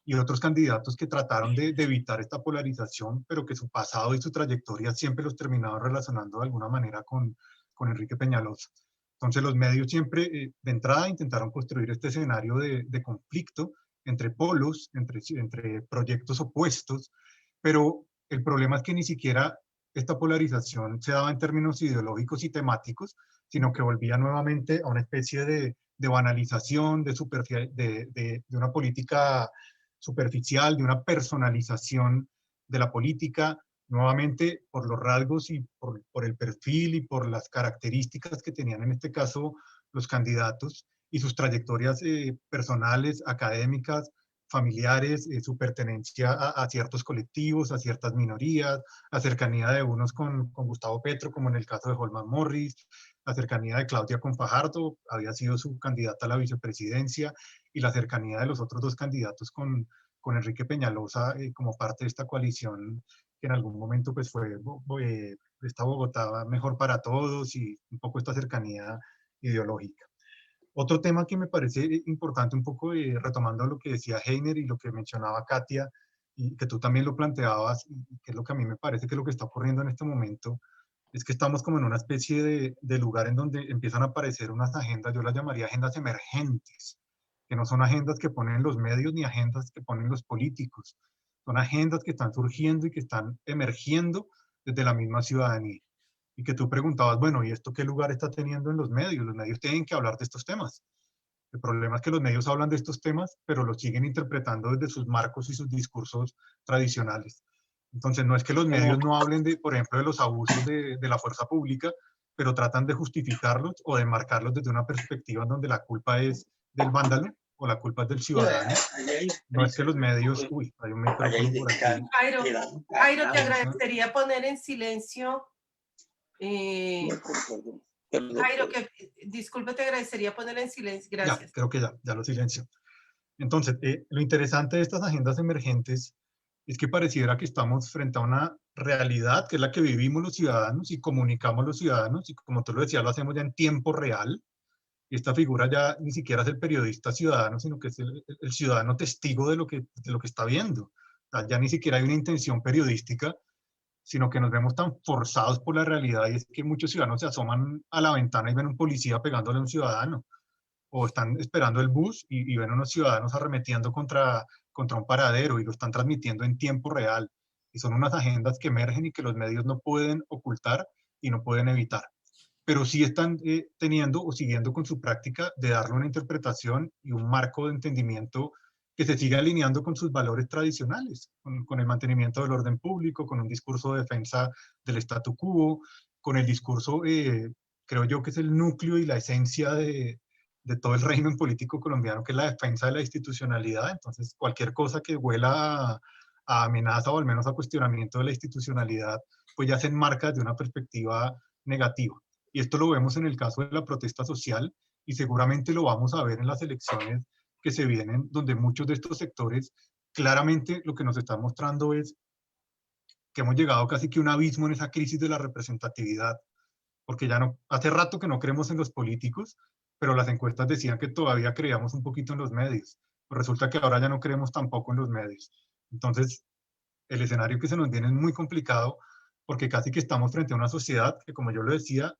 y otros candidatos que trataron de evitar esta polarización, pero que su pasado y su trayectoria siempre los terminaban relacionando de alguna manera con Enrique Peñalosa. Entonces los medios siempre de entrada intentaron construir este escenario de conflicto entre polos, entre proyectos opuestos, pero el problema es que ni siquiera esta polarización se daba en términos ideológicos y temáticos, sino que volvía nuevamente a una especie de banalización, de una política superficial, de una personalización de la política, nuevamente por los rasgos y por el perfil y por las características que tenían en este caso los candidatos y sus trayectorias personales, académicas, familiares, su pertenencia a ciertos colectivos, a ciertas minorías, la cercanía de unos con Gustavo Petro, como en el caso de Holman Morris, la cercanía de Claudia con Fajardo, había sido su candidata a la vicepresidencia, y la cercanía de los otros dos candidatos con Enrique Peñalosa como parte de esta coalición que en algún momento pues fue esta Bogotá mejor para todos y un poco esta cercanía ideológica. Otro tema que me parece importante, un poco retomando lo que decía Heiner y lo que mencionaba Katia, y que tú también lo planteabas, y que es lo que a mí me parece que lo que está ocurriendo en este momento, es que estamos como en una especie de lugar en donde empiezan a aparecer unas agendas, yo las llamaría agendas emergentes, que no son agendas que ponen los medios ni agendas que ponen los políticos, son agendas que están surgiendo y que están emergiendo desde la misma ciudadanía. Y que tú preguntabas, bueno, ¿y esto qué lugar está teniendo en los medios? Los medios tienen que hablar de estos temas. El problema es que los medios hablan de estos temas, pero los siguen interpretando desde sus marcos y sus discursos tradicionales. Entonces, no es que los medios no hablen, de, por ejemplo, de los abusos de la fuerza pública, pero tratan de justificarlos o de marcarlos desde una perspectiva en donde la culpa es del vándalo o la culpa es del ciudadano. No es que los medios... Uy, hay un micrófono por aquí. Jairo, te agradecería poner en silencio... Jairo, disculpe, te agradecería poner en silencio. Gracias. Ya, creo que ya lo silencio. Entonces, lo interesante de estas agendas emergentes es que pareciera que estamos frente a una realidad que es la que vivimos los ciudadanos y comunicamos los ciudadanos, y como tú lo decías, lo hacemos ya en tiempo real. Y esta figura ya ni siquiera es el periodista ciudadano, sino que es el ciudadano testigo de lo que está viendo. O sea, ya ni siquiera hay una intención periodística, sino que nos vemos tan forzados por la realidad, y es que muchos ciudadanos se asoman a la ventana y ven un policía pegándole a un ciudadano, o están esperando el bus y ven unos ciudadanos arremetiendo contra un paradero y lo están transmitiendo en tiempo real. Y son unas agendas que emergen y que los medios no pueden ocultar y no pueden evitar. Pero sí están teniendo o siguiendo con su práctica de darle una interpretación y un marco de entendimiento que se sigue alineando con sus valores tradicionales, con el mantenimiento del orden público, con un discurso de defensa del statu quo, con el discurso, creo yo que es el núcleo y la esencia de todo el régimen político colombiano, que es la defensa de la institucionalidad. Entonces, cualquier cosa que huela a amenaza o al menos a cuestionamiento de la institucionalidad, pues ya se enmarca desde una perspectiva negativa. Y esto lo vemos en el caso de la protesta social, y seguramente lo vamos a ver en las elecciones que se vienen, donde muchos de estos sectores claramente lo que nos están mostrando es que hemos llegado casi que a un abismo en esa crisis de la representatividad, porque ya no, hace rato que no creemos en los políticos, pero las encuestas decían que todavía creíamos un poquito en los medios. Pues resulta que ahora ya no creemos tampoco en los medios. Entonces, el escenario que se nos viene es muy complicado, porque casi que estamos frente a una sociedad que, como yo lo decía,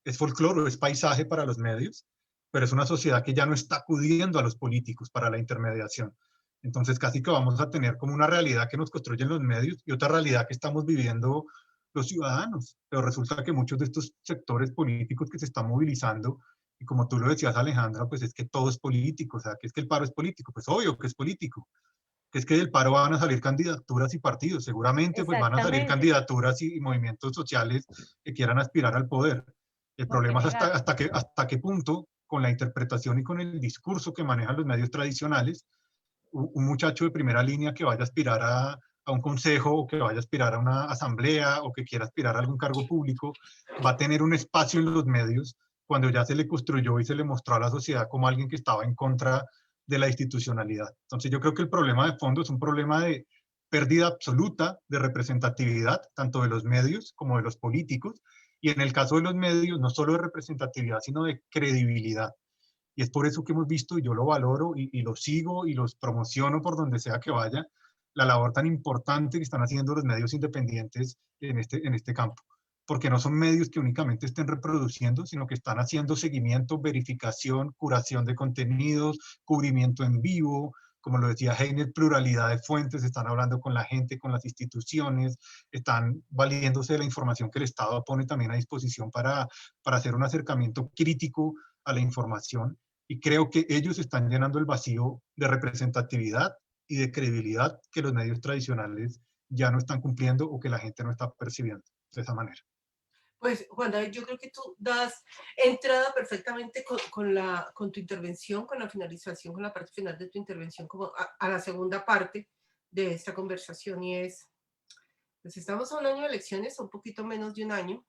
es folclore, es paisaje para los medios, pero es una sociedad que ya no está acudiendo a los políticos para la intermediación. Entonces casi que vamos a tener como una realidad que nos construyen los medios y otra realidad que estamos viviendo los ciudadanos. Pero resulta que muchos de estos sectores políticos que se están movilizando, y como tú lo decías, Alejandra, pues es que todo es político. O sea, que es que el paro es político. Pues obvio que es político. Que es que del paro van a salir candidaturas y partidos. Seguramente pues van a salir candidaturas y movimientos sociales que quieran aspirar al poder. El problema es hasta qué punto, con la interpretación y con el discurso que manejan los medios tradicionales, un muchacho de primera línea que vaya a aspirar a un consejo, o que vaya a aspirar a una asamblea, o que quiera aspirar a algún cargo público, va a tener un espacio en los medios cuando ya se le construyó y se le mostró a la sociedad como alguien que estaba en contra de la institucionalidad. Entonces yo creo que el problema de fondo es un problema de pérdida absoluta de representatividad, tanto de los medios como de los políticos, y en el caso de los medios, no solo de representatividad, sino de credibilidad. Y es por eso que hemos visto, y yo lo valoro y lo sigo y los promociono por donde sea que vaya, la labor tan importante que están haciendo los medios independientes en este campo. Porque no son medios que únicamente estén reproduciendo, sino que están haciendo seguimiento, verificación, curación de contenidos, cubrimiento en vivo, como lo decía Heiner, pluralidad de fuentes, están hablando con la gente, con las instituciones, están valiéndose de la información que el Estado pone también a disposición para hacer un acercamiento crítico a la información. Y creo que ellos están llenando el vacío de representatividad y de credibilidad que los medios tradicionales ya no están cumpliendo o que la gente no está percibiendo de esa manera. Pues, Juan David, yo creo que tú das entrada perfectamente con tu intervención, con la finalización, con la parte final de tu intervención, como a la segunda parte de esta conversación, y es, pues estamos a un año de elecciones, un poquito menos de un año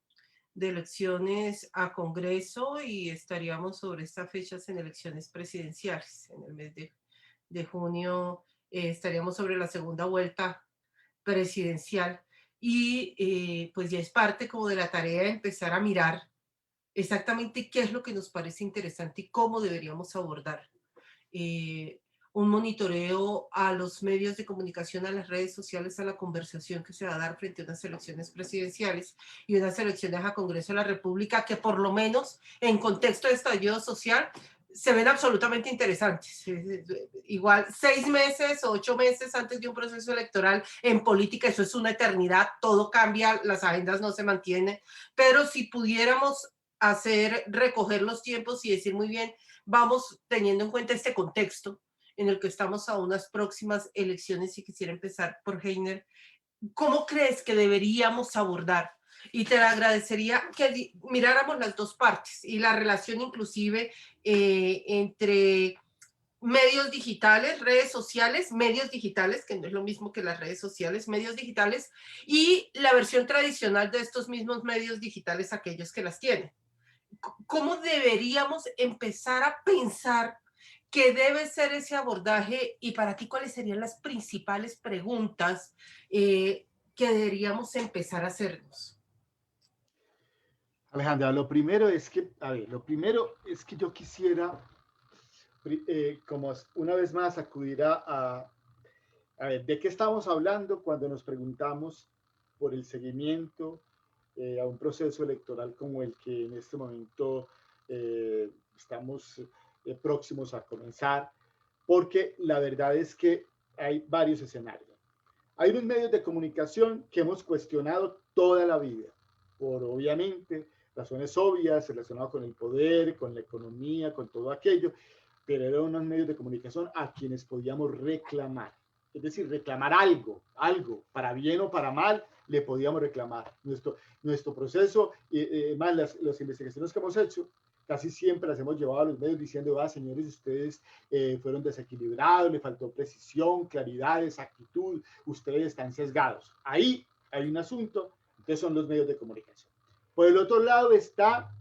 de elecciones a Congreso, y estaríamos sobre estas fechas en elecciones presidenciales. En el mes de junio estaríamos sobre la segunda vuelta presidencial. y pues ya es parte como de la tarea de empezar a mirar exactamente qué es lo que nos parece interesante y cómo deberíamos abordar. Un monitoreo a los medios de comunicación, a las redes sociales, a la conversación que se va a dar frente a unas elecciones presidenciales y unas elecciones a Congreso de la República que por lo menos en contexto de estallido social se ven absolutamente interesantes. Igual 6 meses o 8 meses antes de un proceso electoral en política, eso es una eternidad, todo cambia, las agendas no se mantienen, pero si pudiéramos recoger los tiempos y decir muy bien, vamos teniendo en cuenta este contexto en el que estamos a unas próximas elecciones y quisiera empezar por Heiner. ¿Cómo crees que deberíamos abordar? Y te agradecería que miráramos las dos partes y la relación inclusive entre medios digitales, redes sociales, medios digitales, que no es lo mismo que las redes sociales, medios digitales, y la versión tradicional de estos mismos medios digitales, aquellos que las tienen. ¿Cómo deberíamos empezar a pensar qué debe ser ese abordaje y para ti cuáles serían las principales preguntas que deberíamos empezar a hacernos? Alejandra, lo primero es que, yo quisiera, como una vez más, acudir a ver, ¿de qué estamos hablando cuando nos preguntamos por el seguimiento a un proceso electoral como el que en este momento estamos próximos a comenzar? Porque la verdad es que hay varios escenarios. Hay unos medios de comunicación que hemos cuestionado toda la vida, por obviamente razones obvias relacionadas con el poder, con la economía, con todo aquello, pero eran unos medios de comunicación a quienes podíamos reclamar. Es decir, reclamar algo, para bien o para mal, le podíamos reclamar. Nuestro proceso, más las investigaciones que hemos hecho, casi siempre las hemos llevado a los medios diciendo, señores, ustedes fueron desequilibrados, le faltó precisión, claridad, exactitud, ustedes están sesgados. Ahí hay un asunto, que son los medios de comunicación. Por el otro lado está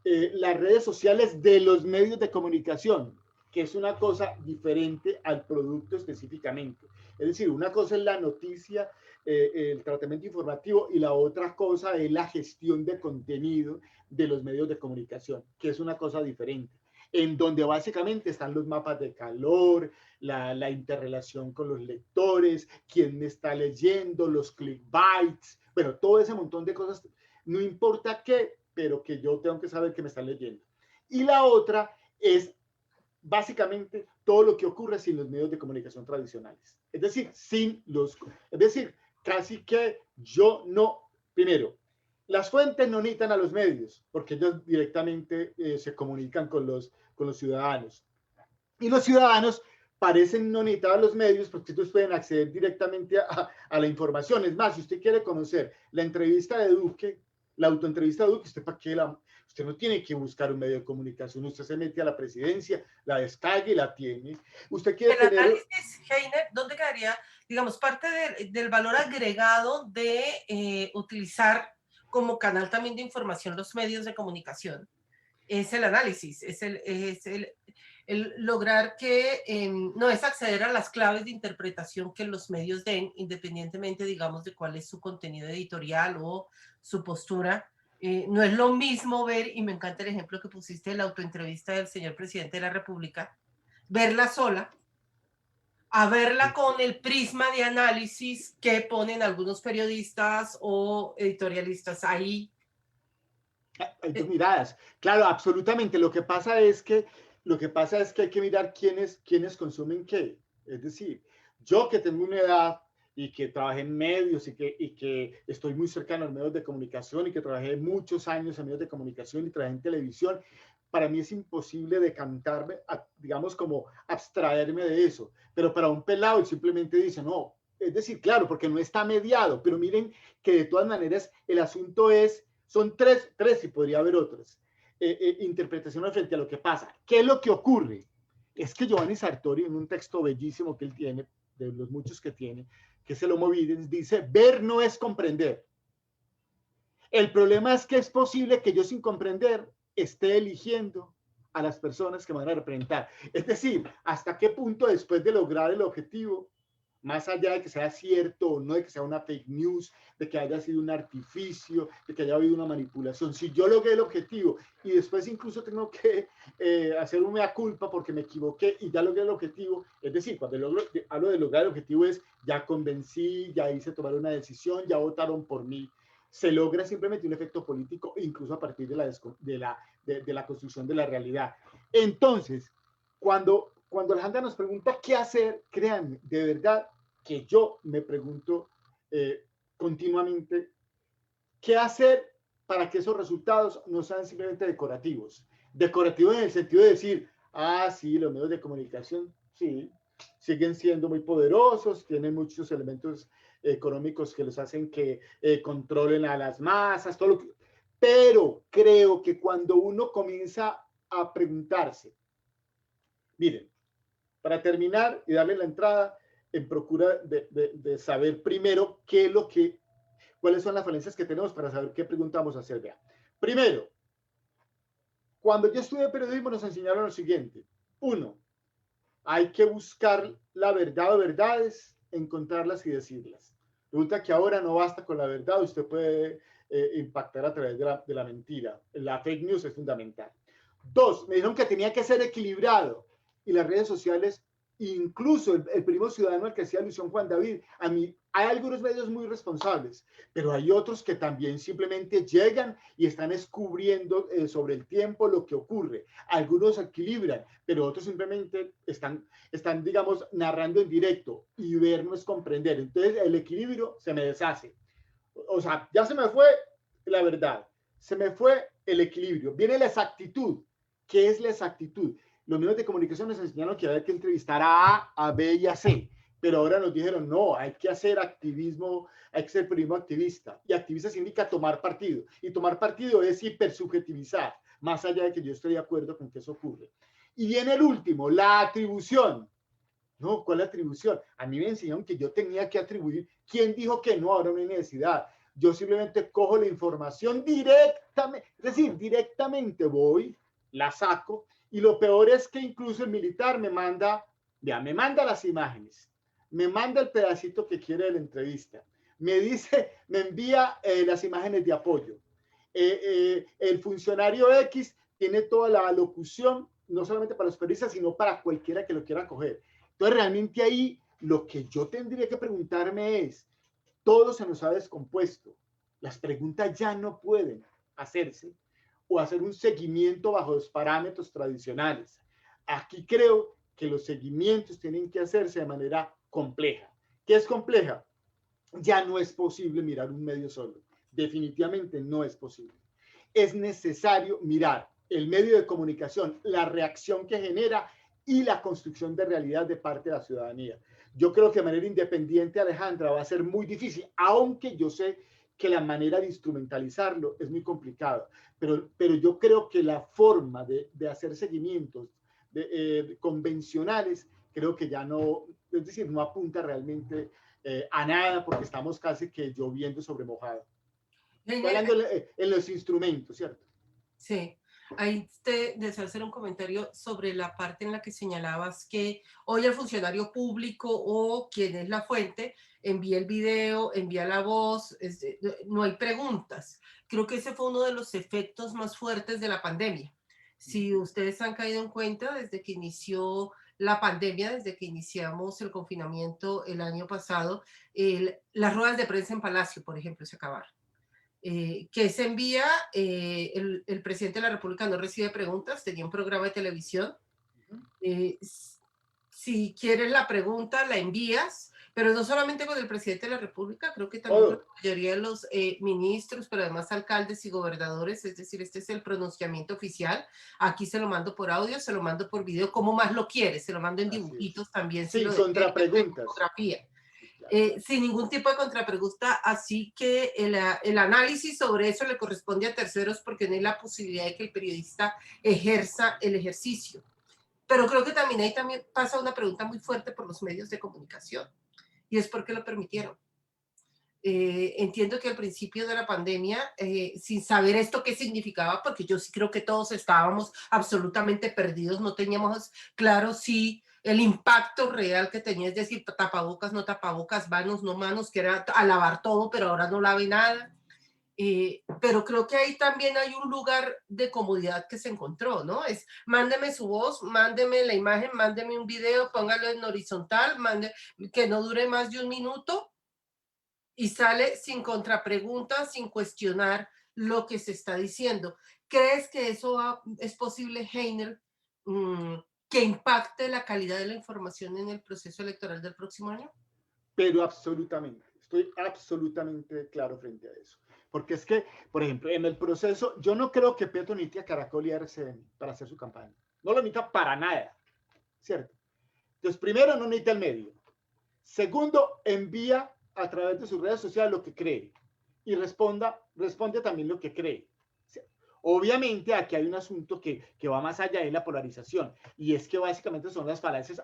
las redes sociales de los medios de comunicación, que es una cosa diferente al producto específicamente. Es decir, una cosa es la noticia, el tratamiento informativo, y la otra cosa es la gestión de contenido de los medios de comunicación, que es una cosa diferente, en donde básicamente están los mapas de calor, la interrelación con los lectores, quién me está leyendo, los clickbaits, bueno, todo ese montón de cosas, no importa qué, pero que yo tengo que saber que me están leyendo. Y la otra es básicamente todo lo que ocurre sin los medios de comunicación tradicionales. Es decir, casi que yo no, primero, las fuentes no necesitan a los medios, porque ellos directamente se comunican con los ciudadanos. Y los ciudadanos parecen no necesitar a los medios porque ustedes pueden acceder directamente a la información. Es más, si usted quiere conocer la entrevista de Duque, la autoentrevista de Duque, usted no tiene que buscar un medio de comunicación, usted se mete a la presidencia, la descarga y la tiene. Usted quiere el análisis, Heiner, ¿dónde quedaría, digamos, parte del valor agregado de utilizar como canal también de información los medios de comunicación? Es el análisis, es el lograr que no es acceder a las claves de interpretación que los medios den, independientemente, digamos, de cuál es su contenido editorial o su postura. No es lo mismo ver, y me encanta el ejemplo que pusiste de la autoentrevista del señor presidente de la República, verla sola, a verla con el prisma de análisis que ponen algunos periodistas o editorialistas ahí. Hay dos miradas. Claro, absolutamente. Lo que pasa es que hay que mirar quiénes consumen qué. Es decir, yo que tengo una edad y que trabajé en medios y que estoy muy cercano a los medios de comunicación y que trabajé muchos años en medios de comunicación y trabajé en televisión, para mí es imposible decantarme, digamos, como abstraerme de eso. Pero para un pelado él simplemente dice, no, es decir, claro, porque no está mediado, pero miren que de todas maneras el asunto son tres y podría haber otras interpretaciones frente a lo que pasa. ¿Qué es lo que ocurre? Es que Giovanni Sartori, en un texto bellísimo que él tiene, de los muchos que tiene, que es el Homo Videns, dice, ver no es comprender. El problema es que es posible que yo sin comprender esté eligiendo a las personas que me van a representar. Es decir, hasta qué punto después de lograr el objetivo más allá de que sea cierto o no, de que sea una fake news, de que haya sido un artificio, de que haya habido una manipulación, si yo logré el objetivo y después incluso tengo que hacer un mea culpa porque me equivoqué y ya logré el objetivo, es decir, cuando hablo de lograr el objetivo es ya convencí, ya hice tomar una decisión, ya votaron por mí, se logra simplemente un efecto político incluso a partir de la construcción de la realidad. Entonces, cuando Alejandra nos pregunta qué hacer, créanme, de verdad que yo me pregunto continuamente qué hacer para que esos resultados no sean simplemente decorativos. Decorativos en el sentido de decir, ah, sí, los medios de comunicación, sí, siguen siendo muy poderosos, tienen muchos elementos económicos que los hacen que controlen a las masas, todo lo que... Pero creo que cuando uno comienza a preguntarse, miren, para terminar y darle la entrada, en procura de saber primero qué es cuáles son las falencias que tenemos para saber qué preguntamos hacer. Vea. Primero, cuando yo estudié periodismo nos enseñaron lo siguiente. Uno, hay que buscar la verdad o verdades, encontrarlas y decirlas. Resulta que ahora no basta con la verdad, usted puede impactar a través de la mentira. La fake news es fundamental. Dos, me dijeron que tenía que ser equilibrado y las redes sociales, incluso el primo ciudadano al que hacía alusión Juan David, a mí hay algunos medios muy responsables, pero hay otros que también simplemente llegan y están descubriendo sobre el tiempo lo que ocurre. Algunos equilibran, pero otros simplemente están, digamos, narrando en directo y ver no es comprender. Entonces el equilibrio se me deshace. O sea, ya se me fue la verdad, se me fue el equilibrio. Viene la exactitud. ¿Qué es la exactitud? Los medios de comunicación nos enseñaron que había que entrevistar a A, B y a C, pero ahora nos dijeron, no, hay que hacer activismo, hay que ser periodismo activista. Y activista significa tomar partido. Y tomar partido es hipersubjetivizar, más allá de que yo estoy de acuerdo con que eso ocurre. Y viene el último, la atribución. No, ¿cuál atribución? A mí me enseñaron que yo tenía que atribuir. ¿Quién dijo que no? Ahora no hay necesidad. Yo simplemente cojo la información directamente, es decir, directamente voy, la saco, y lo peor es que incluso el militar me manda las imágenes, me manda el pedacito que quiere de la entrevista, me envía las imágenes de apoyo. El funcionario X tiene toda la locución, no solamente para los periodistas, sino para cualquiera que lo quiera coger. Entonces, realmente ahí lo que yo tendría que preguntarme es, todo se nos ha descompuesto, las preguntas ya no pueden hacerse o hacer un seguimiento bajo los parámetros tradicionales. Aquí creo que los seguimientos tienen que hacerse de manera compleja. ¿Qué es compleja? Ya no es posible mirar un medio solo. Definitivamente no es posible. Es necesario mirar el medio de comunicación, la reacción que genera y la construcción de realidad de parte de la ciudadanía. Yo creo que de manera independiente, Alejandra, va a ser muy difícil, aunque yo sé que la manera de instrumentalizarlo es muy complicado, pero yo creo que la forma de hacer seguimientos convencionales, creo que ya no, es decir, no apunta realmente a nada porque estamos casi que lloviendo sobre mojado. Estoy hablando en los instrumentos, ¿cierto? Sí. Ahí te deseo hacer un comentario sobre la parte en la que señalabas que hoy el funcionario público o quien es la fuente envía el video, envía la voz, no hay preguntas. Creo que ese fue uno de los efectos más fuertes de la pandemia. Si ustedes han caído en cuenta, desde que inició la pandemia, desde que iniciamos el confinamiento el año pasado, las ruedas de prensa en Palacio, por ejemplo, se acabaron. Que se envía, el presidente de la República no recibe preguntas, tenía un programa de televisión. Si quieres la pregunta, la envías, pero no solamente con el presidente de la República, creo que también con la mayoría de los ministros, pero además alcaldes y gobernadores, es decir, este es el pronunciamiento oficial. Aquí se lo mando por audio, se lo mando por video, como más lo quieres, se lo mando en dibujitos también. Sí, contrapreguntas. Fotografía. Sin ningún tipo de contrapregunta, así que el análisis sobre eso le corresponde a terceros porque no hay la posibilidad de que el periodista ejerza el ejercicio. Pero creo que también ahí también pasa una pregunta muy fuerte por los medios de comunicación, y es por qué lo permitieron. Entiendo que al principio de la pandemia, sin saber esto qué significaba, porque yo sí creo que todos estábamos absolutamente perdidos, no teníamos claro si el impacto real que tenía, es decir, tapabocas, no tapabocas, manos, no manos, que era a lavar todo, pero ahora no lave nada. Pero creo que ahí también hay un lugar de comodidad que se encontró, ¿no? Es mándeme su voz, mándeme la imagen, mándeme un video, póngalo en horizontal, que no dure más de 1 minuto y sale sin contrapreguntas, sin cuestionar lo que se está diciendo. ¿Crees que eso es posible, Heiner, que impacte la calidad de la información en el proceso electoral del próximo año? Pero absolutamente, estoy absolutamente claro frente a eso. Porque es que, por ejemplo, en el proceso, yo no creo que Petro necesite a Caracol y RCN para hacer su campaña. No lo necesita para nada, ¿cierto? Entonces, primero, no necesita el medio. Segundo, envía a través de sus redes sociales lo que cree y responde también lo que cree. Obviamente aquí hay un asunto que va más allá de la polarización, y es que básicamente son las falacias,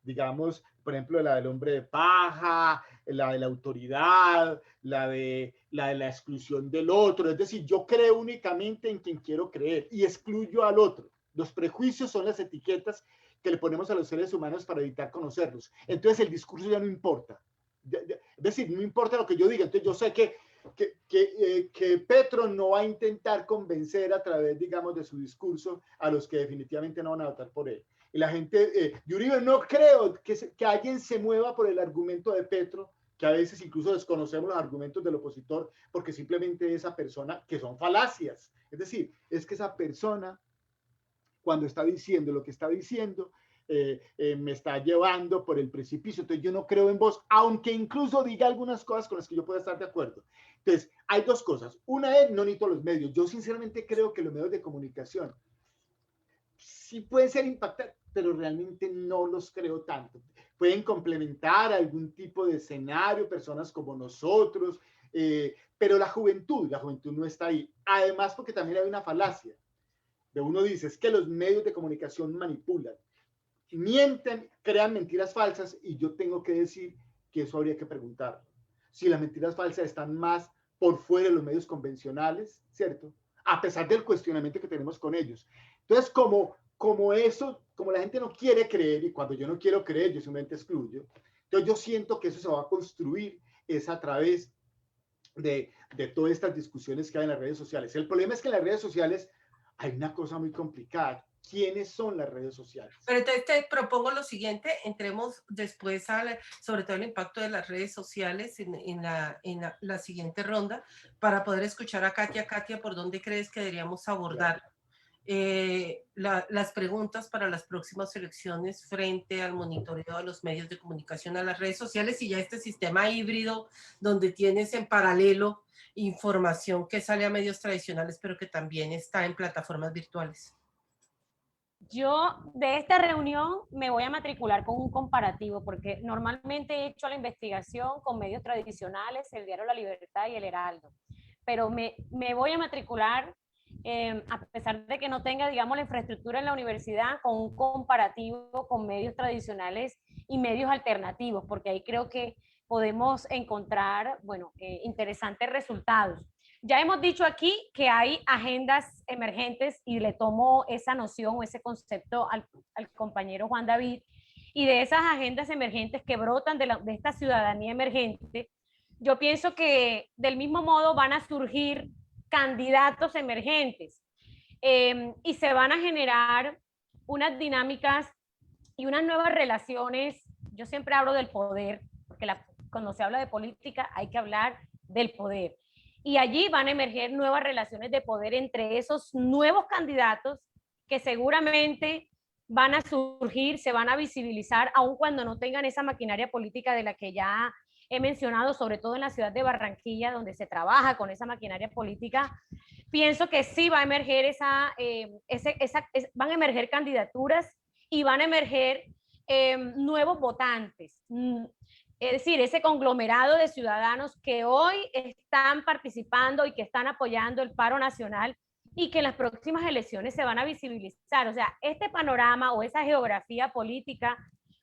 digamos, por ejemplo, la del hombre de paja, la de la autoridad, la de la exclusión del otro. Es decir, yo creo únicamente en quien quiero creer y excluyo al otro. Los prejuicios son las etiquetas que le ponemos a los seres humanos para evitar conocerlos. Entonces el discurso ya no importa. Es decir, no importa lo que yo diga. Entonces yo sé que Petro no va a intentar convencer a través, digamos, de su discurso a los que definitivamente no van a votar por él. Y la gente, Uribe, no creo que alguien se mueva por el argumento de Petro, que a veces incluso desconocemos los argumentos del opositor, porque simplemente esa persona, que son falacias. Es decir, es que esa persona, cuando está diciendo lo que está diciendo, me está llevando por el precipicio. Entonces yo no creo en vos, aunque incluso diga algunas cosas con las que yo pueda estar de acuerdo. Entonces hay dos cosas. Una es, no necesito los medios. Yo sinceramente creo que los medios de comunicación sí pueden ser impactantes, pero realmente no los creo tanto. Pueden complementar algún tipo de escenario, personas como nosotros, pero la juventud no está ahí. Además, porque también hay una falacia. De uno dice, es que los medios de comunicación manipulan, mienten, crean mentiras falsas, y yo tengo que decir que eso habría que preguntar. Si las mentiras falsas están más por fuera de los medios convencionales, ¿cierto? A pesar del cuestionamiento que tenemos con ellos. Entonces, como la gente no quiere creer, y cuando yo no quiero creer, yo simplemente excluyo, entonces yo siento que eso se va a construir es a través de todas estas discusiones que hay en las redes sociales. El problema es que en las redes sociales hay una cosa muy complicada. ¿Quiénes son las redes sociales? Pero entonces te propongo lo siguiente, entremos después sobre todo el impacto de las redes sociales en la siguiente ronda, para poder escuchar a Katia. Katia, ¿por dónde crees que deberíamos abordar las preguntas para las próximas elecciones frente al monitoreo de los medios de comunicación, a las redes sociales y ya este sistema híbrido donde tienes en paralelo información que sale a medios tradicionales pero que también está en plataformas virtuales? Yo de esta reunión me voy a matricular con un comparativo, porque normalmente he hecho la investigación con medios tradicionales, el Diario La Libertad y el Heraldo, pero me voy a matricular, a pesar de que no tenga, digamos, la infraestructura en la universidad, con un comparativo con medios tradicionales y medios alternativos, porque ahí creo que podemos encontrar, bueno, interesantes resultados. Ya hemos dicho aquí que hay agendas emergentes, y le tomo esa noción o ese concepto al compañero Juan David, y de esas agendas emergentes que brotan de esta ciudadanía emergente, yo pienso que del mismo modo van a surgir candidatos emergentes, y se van a generar unas dinámicas y unas nuevas relaciones. Yo siempre hablo del poder, porque cuando se habla de política hay que hablar del poder. Y allí van a emerger nuevas relaciones de poder entre esos nuevos candidatos que seguramente van a surgir, se van a visibilizar, aun cuando no tengan esa maquinaria política de la que ya he mencionado, sobre todo en la ciudad de Barranquilla, donde se trabaja con esa maquinaria política. Pienso que sí va a emerger van a emerger candidaturas y van a emerger nuevos votantes. Es decir, ese conglomerado de ciudadanos que hoy están participando y que están apoyando el paro nacional, y que en las próximas elecciones se van a visibilizar. O sea, este panorama o esa geografía política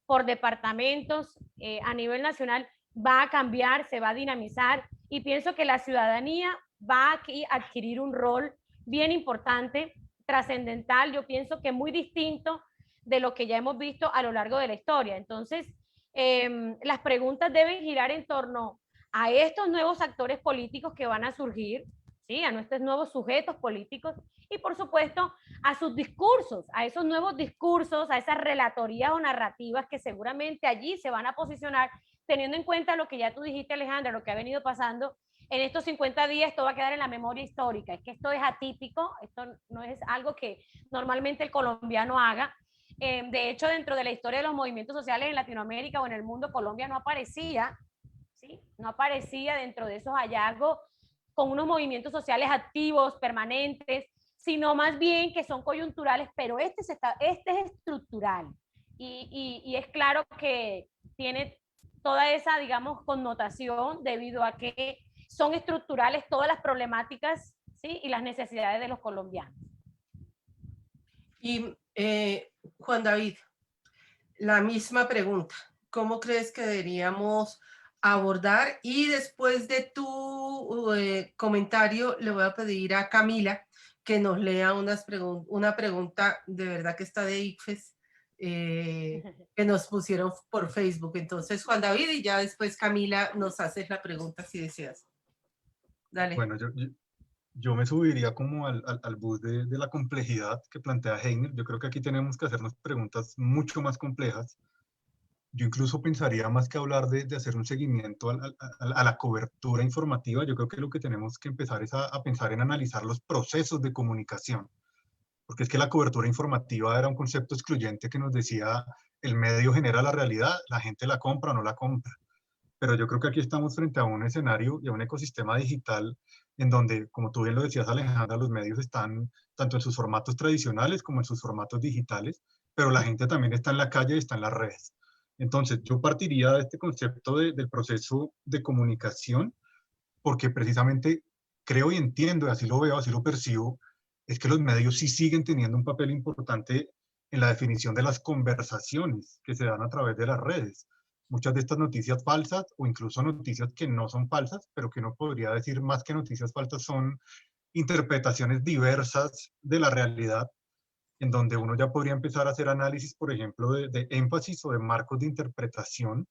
por departamentos a nivel nacional va a cambiar, se va a dinamizar, y pienso que la ciudadanía va aquí a adquirir un rol bien importante, trascendental. Yo pienso que muy distinto de lo que ya hemos visto a lo largo de la historia. Entonces, las preguntas deben girar en torno a estos nuevos actores políticos que van a surgir, ¿sí? A nuestros nuevos sujetos políticos y, por supuesto, a sus discursos, a esos nuevos discursos, a esas relatorías o narrativas que seguramente allí se van a posicionar, teniendo en cuenta lo que ya tú dijiste, Alejandra, lo que ha venido pasando en estos 50 días. Esto va a quedar en la memoria histórica. Es que esto es atípico, esto no es algo que normalmente el colombiano haga. De hecho, dentro de la historia de los movimientos sociales en Latinoamérica o en el mundo, Colombia no aparecía, ¿sí? No aparecía dentro de esos hallazgos con unos movimientos sociales activos, permanentes, sino más bien que son coyunturales, pero este es estructural y es claro que tiene toda esa, digamos, connotación debido a que son estructurales todas las problemáticas, ¿sí? Y las necesidades de los colombianos. Y Juan David, la misma pregunta. ¿Cómo crees que deberíamos abordar? Y después de tu comentario, le voy a pedir a Camila que nos lea una pregunta de verdad que está de ICFES, que nos pusieron por Facebook. Entonces, Juan David, y ya después Camila nos haces la pregunta si deseas. Dale. Bueno, yo me subiría como al bus de la complejidad que plantea Heiner. Yo creo que aquí tenemos que hacernos preguntas mucho más complejas. Yo incluso pensaría más que hablar de hacer un seguimiento a la cobertura informativa. Yo creo que lo que tenemos que empezar es a pensar en analizar los procesos de comunicación. Porque es que la cobertura informativa era un concepto excluyente que nos decía el medio genera la realidad, la gente la compra o no la compra. Pero yo creo que aquí estamos frente a un escenario y a un ecosistema digital en donde, como tú bien lo decías, Alejandra, los medios están tanto en sus formatos tradicionales como en sus formatos digitales, pero la gente también está en la calle y está en las redes. Entonces, yo partiría de este concepto del proceso de comunicación, porque precisamente creo y entiendo, y así lo veo, así lo percibo, es que los medios sí siguen teniendo un papel importante en la definición de las conversaciones que se dan a través de las redes. Muchas de estas noticias falsas o incluso noticias que no son falsas, pero que uno podría decir más que noticias falsas son interpretaciones diversas de la realidad, en donde uno ya podría empezar a hacer análisis, por ejemplo, de énfasis o de marcos de interpretación,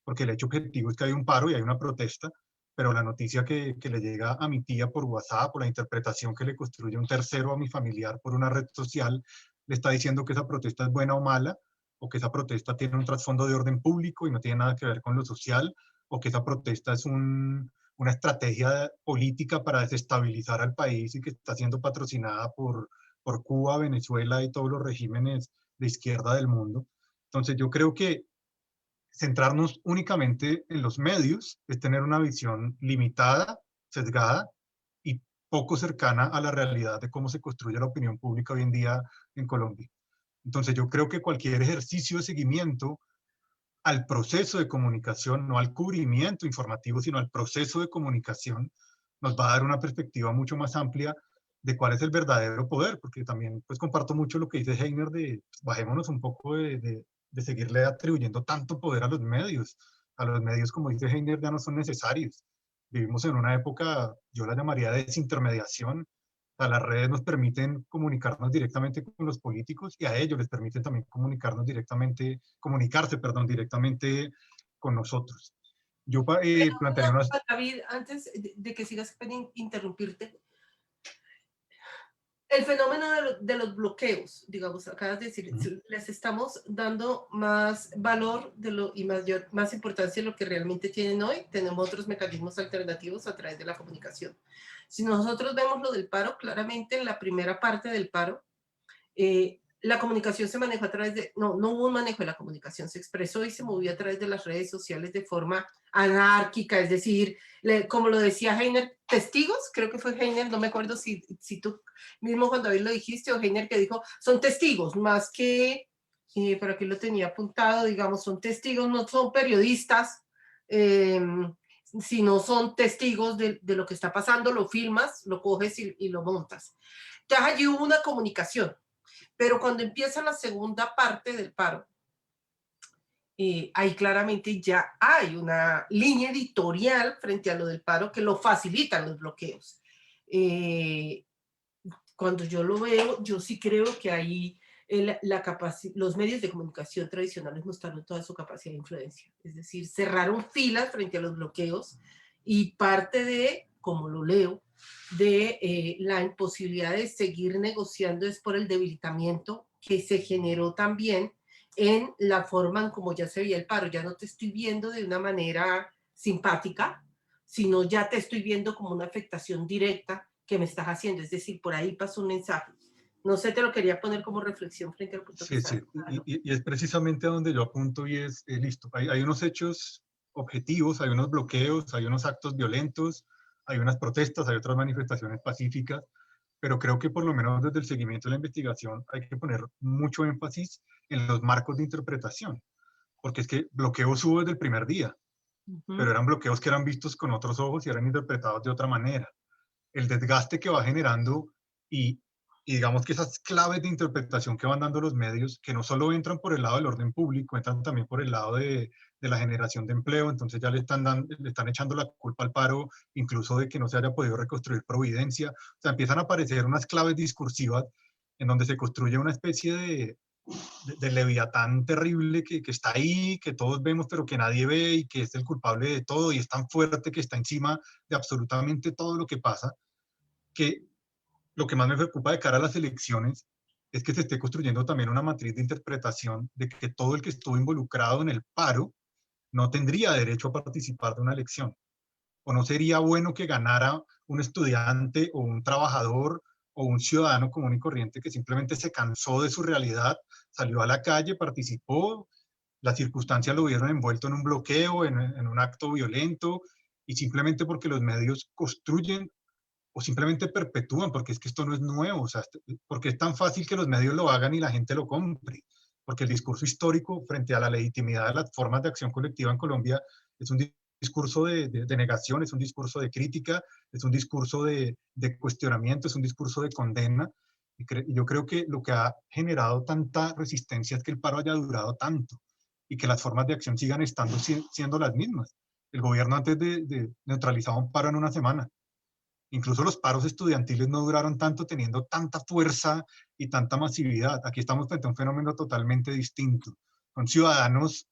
porque el hecho objetivo es que hay un paro y hay una protesta, pero la noticia que le llega a mi tía por WhatsApp, o la interpretación que le construye un tercero a mi familiar por una red social, le está diciendo que esa protesta es buena o mala, o que esa protesta tiene un trasfondo de orden público y no tiene nada que ver con lo social, o que esa protesta es una estrategia política para desestabilizar al país y que está siendo patrocinada por Cuba, Venezuela y todos los regímenes de izquierda del mundo. Entonces yo creo que centrarnos únicamente en los medios es tener una visión limitada, sesgada y poco cercana a la realidad de cómo se construye la opinión pública hoy en día en Colombia. Entonces yo creo que cualquier ejercicio de seguimiento al proceso de comunicación, no al cubrimiento informativo, sino al proceso de comunicación, nos va a dar una perspectiva mucho más amplia de cuál es el verdadero poder, porque también pues comparto mucho lo que dice Heiner de pues, bajémonos un poco de seguirle atribuyendo tanto poder a los medios. A los medios, como dice Heiner, ya no son necesarios. Vivimos en una época, yo la llamaría de desintermediación. O sea, las redes nos permiten comunicarnos directamente con los políticos y a ellos les permiten también comunicarse, perdón, directamente con nosotros. Yo plantearía unas... David, antes de que sigas, pueden interrumpirte. El fenómeno de los bloqueos, digamos, acabas de decir, les estamos dando más valor y más importancia de lo que realmente tienen hoy. Tenemos otros mecanismos alternativos a través de la comunicación. Si nosotros vemos lo del paro, claramente en la primera parte del paro, la comunicación se manejó a través de, no hubo un manejo de la comunicación, se expresó y se movió a través de las redes sociales de forma anárquica, es decir, como lo decía Heiner, testigos, creo que fue Heiner, no me acuerdo si tú mismo Juan David lo dijiste o Heiner que dijo, son testigos, más que, por aquí lo tenía apuntado, digamos, son testigos, no son periodistas, sino son testigos de lo que está pasando, lo filmas, lo coges y lo montas. Entonces allí hubo una comunicación. Pero cuando empieza la segunda parte del paro, ahí claramente ya hay una línea editorial frente a lo del paro que lo facilitan los bloqueos. Cuando yo lo veo, yo sí creo que ahí los medios de comunicación tradicionales mostraron toda su capacidad de influencia. Es decir, cerraron filas frente a los bloqueos y parte de, como lo leo, de la imposibilidad de seguir negociando es por el debilitamiento que se generó también en la forma en cómo ya se veía el paro. Ya no te estoy viendo de una manera simpática, sino ya te estoy viendo como una afectación directa que me estás haciendo. Es decir, por ahí pasó un mensaje. No sé, te lo quería poner como reflexión frente al punto que Sí, sí, y es precisamente a donde yo apunto y es, listo, hay unos hechos objetivos, hay unos bloqueos, hay unos actos violentos, hay unas protestas, hay otras manifestaciones pacíficas, pero creo que por lo menos desde el seguimiento de la investigación hay que poner mucho énfasis en los marcos de interpretación, porque es que bloqueos hubo desde el primer día, pero eran bloqueos que eran vistos con otros ojos y eran interpretados de otra manera. El desgaste que va generando y, y digamos que esas claves de interpretación que van dando los medios, que no solo entran por el lado del orden público, entran también por el lado de la generación de empleo, entonces ya le están echando la culpa al paro, incluso de que no se haya podido reconstruir Providencia. O sea, empiezan a aparecer unas claves discursivas en donde se construye una especie de leviatán terrible que está ahí, que todos vemos pero que nadie ve y que es el culpable de todo y es tan fuerte que está encima de absolutamente todo lo que pasa, que lo que más me preocupa de cara a las elecciones es que se esté construyendo también una matriz de interpretación de que todo el que estuvo involucrado en el paro no tendría derecho a participar de una elección. O no sería bueno que ganara un estudiante o un trabajador o un ciudadano común y corriente que simplemente se cansó de su realidad, salió a la calle, participó, las circunstancias lo vieron envuelto en un bloqueo, en un acto violento, y simplemente porque los medios construyen o simplemente perpetúan, porque es que esto no es nuevo, o sea, porque es tan fácil que los medios lo hagan y la gente lo compre, porque el discurso histórico frente a la legitimidad de las formas de acción colectiva en Colombia es un discurso de negación, es un discurso de crítica, es un discurso de cuestionamiento, es un discurso de condena, y yo creo que lo que ha generado tanta resistencia es que el paro haya durado tanto y que las formas de acción sigan estando siendo las mismas. El gobierno antes neutralizaba un paro en una semana. Incluso los paros estudiantiles no duraron tanto teniendo tanta fuerza y tanta masividad. Aquí estamos frente a un fenómeno totalmente distinto. Son ciudadanos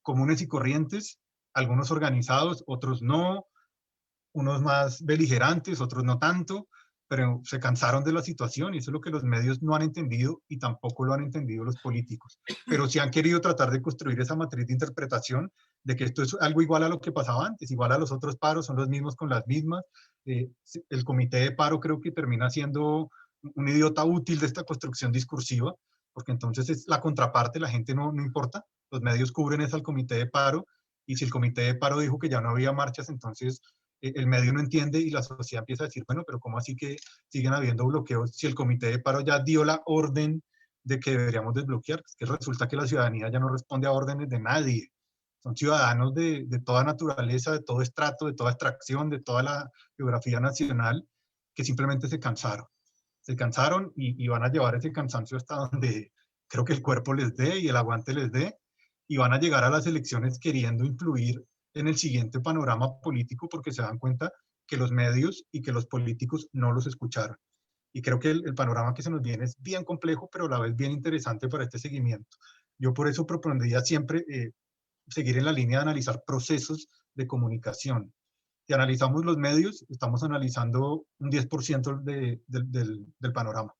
comunes y corrientes, algunos organizados, otros no, unos más beligerantes, otros no tanto, pero se cansaron de la situación y eso es lo que los medios no han entendido y tampoco lo han entendido los políticos. Pero sí han querido tratar de construir esa matriz de interpretación de que esto es algo igual a lo que pasaba antes, igual a los otros paros, son los mismos con las mismas. El comité de paro creo que termina siendo un idiota útil de esta construcción discursiva, porque entonces es la contraparte, la gente no importa, los medios cubren eso al comité de paro, y si el comité de paro dijo que ya no había marchas, entonces el medio no entiende y la sociedad empieza a decir, bueno, pero ¿cómo así que siguen habiendo bloqueos si el comité de paro ya dio la orden de que deberíamos desbloquear? Es que resulta que la ciudadanía ya no responde a órdenes de nadie. Son ciudadanos de toda naturaleza, de todo estrato, de toda extracción, de toda la geografía nacional, que simplemente se cansaron. Se cansaron y van a llevar ese cansancio hasta donde creo que el cuerpo les dé y el aguante les dé, y van a llegar a las elecciones queriendo influir en el siguiente panorama político porque se dan cuenta que los medios y que los políticos no los escucharon. Y creo que el panorama que se nos viene es bien complejo, pero a la vez bien interesante para este seguimiento. Yo por eso propondría siempre seguir en la línea de analizar procesos de comunicación. Si analizamos los medios, estamos analizando un 10% del panorama.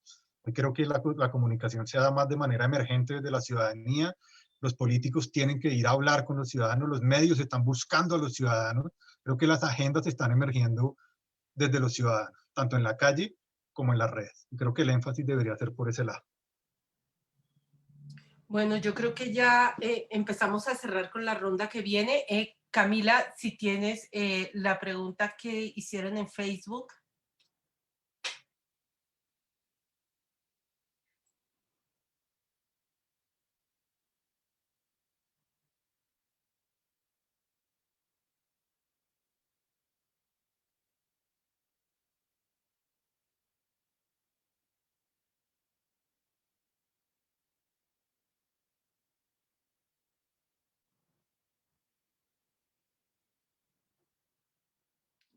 Hoy creo que la comunicación se da más de manera emergente desde la ciudadanía. Los políticos tienen que ir a hablar con los ciudadanos, los medios están buscando a los ciudadanos. Creo que las agendas están emergiendo desde los ciudadanos, tanto en la calle como en las redes. Y creo que el énfasis debería ser por ese lado. Bueno, yo creo que ya empezamos a cerrar con la ronda que viene. Camila, si tienes la pregunta que hicieron en Facebook.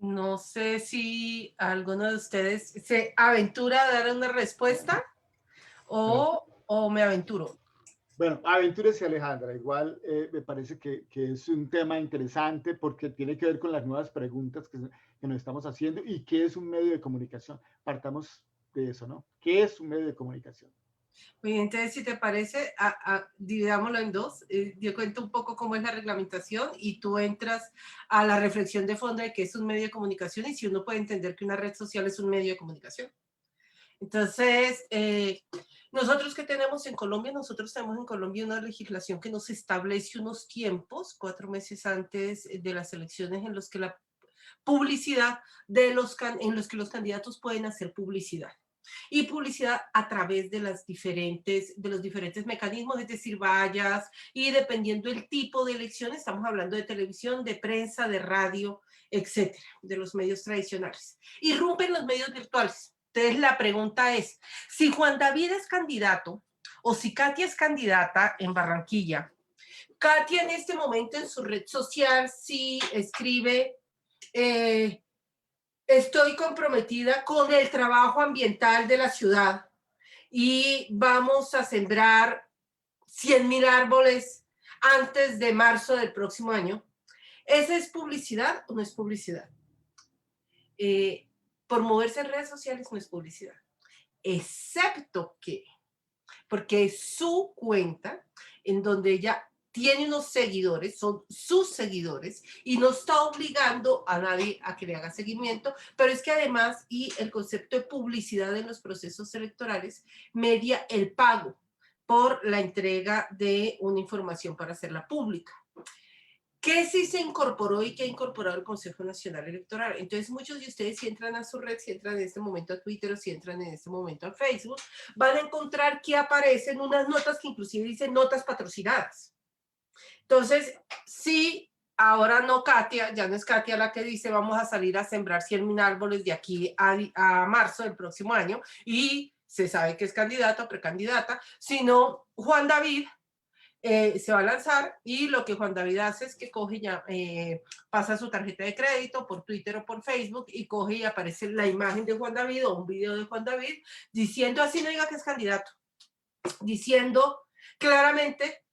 No sé si alguno de ustedes se aventura a dar una respuesta o o me aventuro? Bueno, aventúrese, Alejandra. Igual me parece que es un tema interesante porque tiene que ver con las nuevas preguntas que nos estamos haciendo y qué es un medio de comunicación. Partamos de eso, ¿no? ¿Qué es un medio de comunicación? Muy bien, entonces, si te parece, dividámoslo en dos. Yo cuento un poco cómo es la reglamentación y tú entras a la reflexión de fondo de qué es un medio de comunicación y si uno puede entender que una red social es un medio de comunicación. Entonces, nosotros que tenemos en Colombia, nosotros tenemos en Colombia una legislación que nos establece unos tiempos, 4 meses antes de las elecciones, en los que la publicidad en los que los candidatos pueden hacer publicidad. Y publicidad a través de los diferentes mecanismos, es decir, vallas, y dependiendo del tipo de elección, estamos hablando de televisión, de prensa, de radio, etcétera, de los medios tradicionales. Irrumpen los medios virtuales. Entonces la pregunta es, si Juan David es candidato o si Katia es candidata en Barranquilla, Katia en este momento en su red social sí escribe, estoy comprometida con el trabajo ambiental de la ciudad y vamos a sembrar 100.000 árboles antes de marzo del próximo año. ¿Esa es publicidad o no es publicidad? Por moverse en redes sociales no es publicidad, excepto que, porque es su cuenta en donde ella tiene unos seguidores, son sus seguidores, y no está obligando a nadie a que le haga seguimiento, pero es que además, y el concepto de publicidad en los procesos electorales, media el pago por la entrega de una información para hacerla pública. ¿Qué sí se incorporó y qué ha incorporado el Consejo Nacional Electoral? Entonces, muchos de ustedes, si entran a su red, si entran en este momento a Twitter o si entran en este momento a Facebook, van a encontrar que aparecen unas notas que inclusive dicen notas patrocinadas. Entonces, sí, ahora no Katia, ya no es Katia la que dice vamos a salir a sembrar 100.000 árboles de aquí a marzo del próximo año y se sabe que es candidata o precandidata, sino Juan David, se va a lanzar y lo que Juan David hace es que coge ya, pasa su tarjeta de crédito por Twitter o por Facebook y coge y aparece la imagen de Juan David o un video de Juan David diciendo, así no diga que es candidato, diciendo claramente,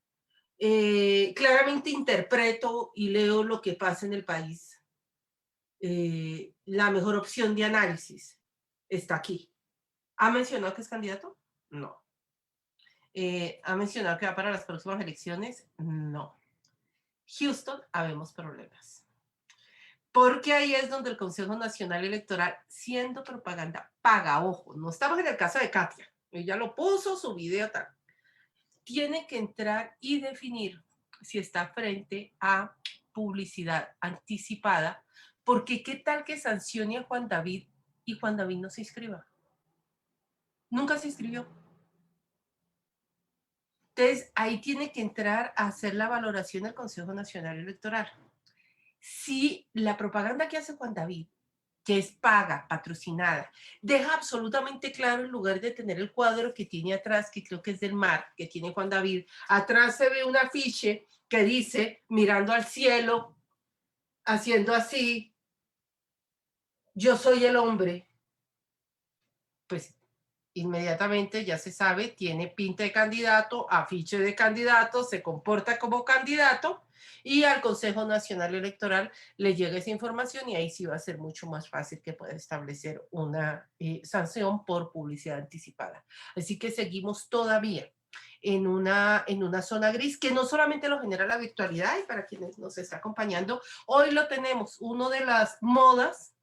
claramente interpreto y leo lo que pasa en el país. La mejor opción de análisis está aquí. ¿Ha mencionado que es candidato? No. ¿Ha mencionado que va para las próximas elecciones? No. Houston, habemos problemas. Porque ahí es donde el Consejo Nacional Electoral, siendo propaganda, paga, ojo, no estamos en el caso de Katia, ella lo puso, su video tal, tiene que entrar y definir si está frente a publicidad anticipada, porque qué tal que sancione a Juan David y Juan David no se inscriba. Nunca se inscribió. Entonces, ahí tiene que entrar a hacer la valoración del Consejo Nacional Electoral. Si la propaganda que hace Juan David, que es paga, patrocinada, deja absolutamente claro, en lugar de tener el cuadro que tiene atrás, que creo que es del mar, que tiene Juan David, atrás se ve un afiche que dice, mirando al cielo, haciendo así, yo soy el hombre, pues inmediatamente ya se sabe, tiene pinta de candidato, afiche de candidato, se comporta como candidato y al Consejo Nacional Electoral le llega esa información y ahí sí va a ser mucho más fácil que pueda establecer una sanción por publicidad anticipada. Así que seguimos todavía en una zona gris que no solamente lo genera la virtualidad y para quienes nos está acompañando, hoy lo tenemos, una de las modas,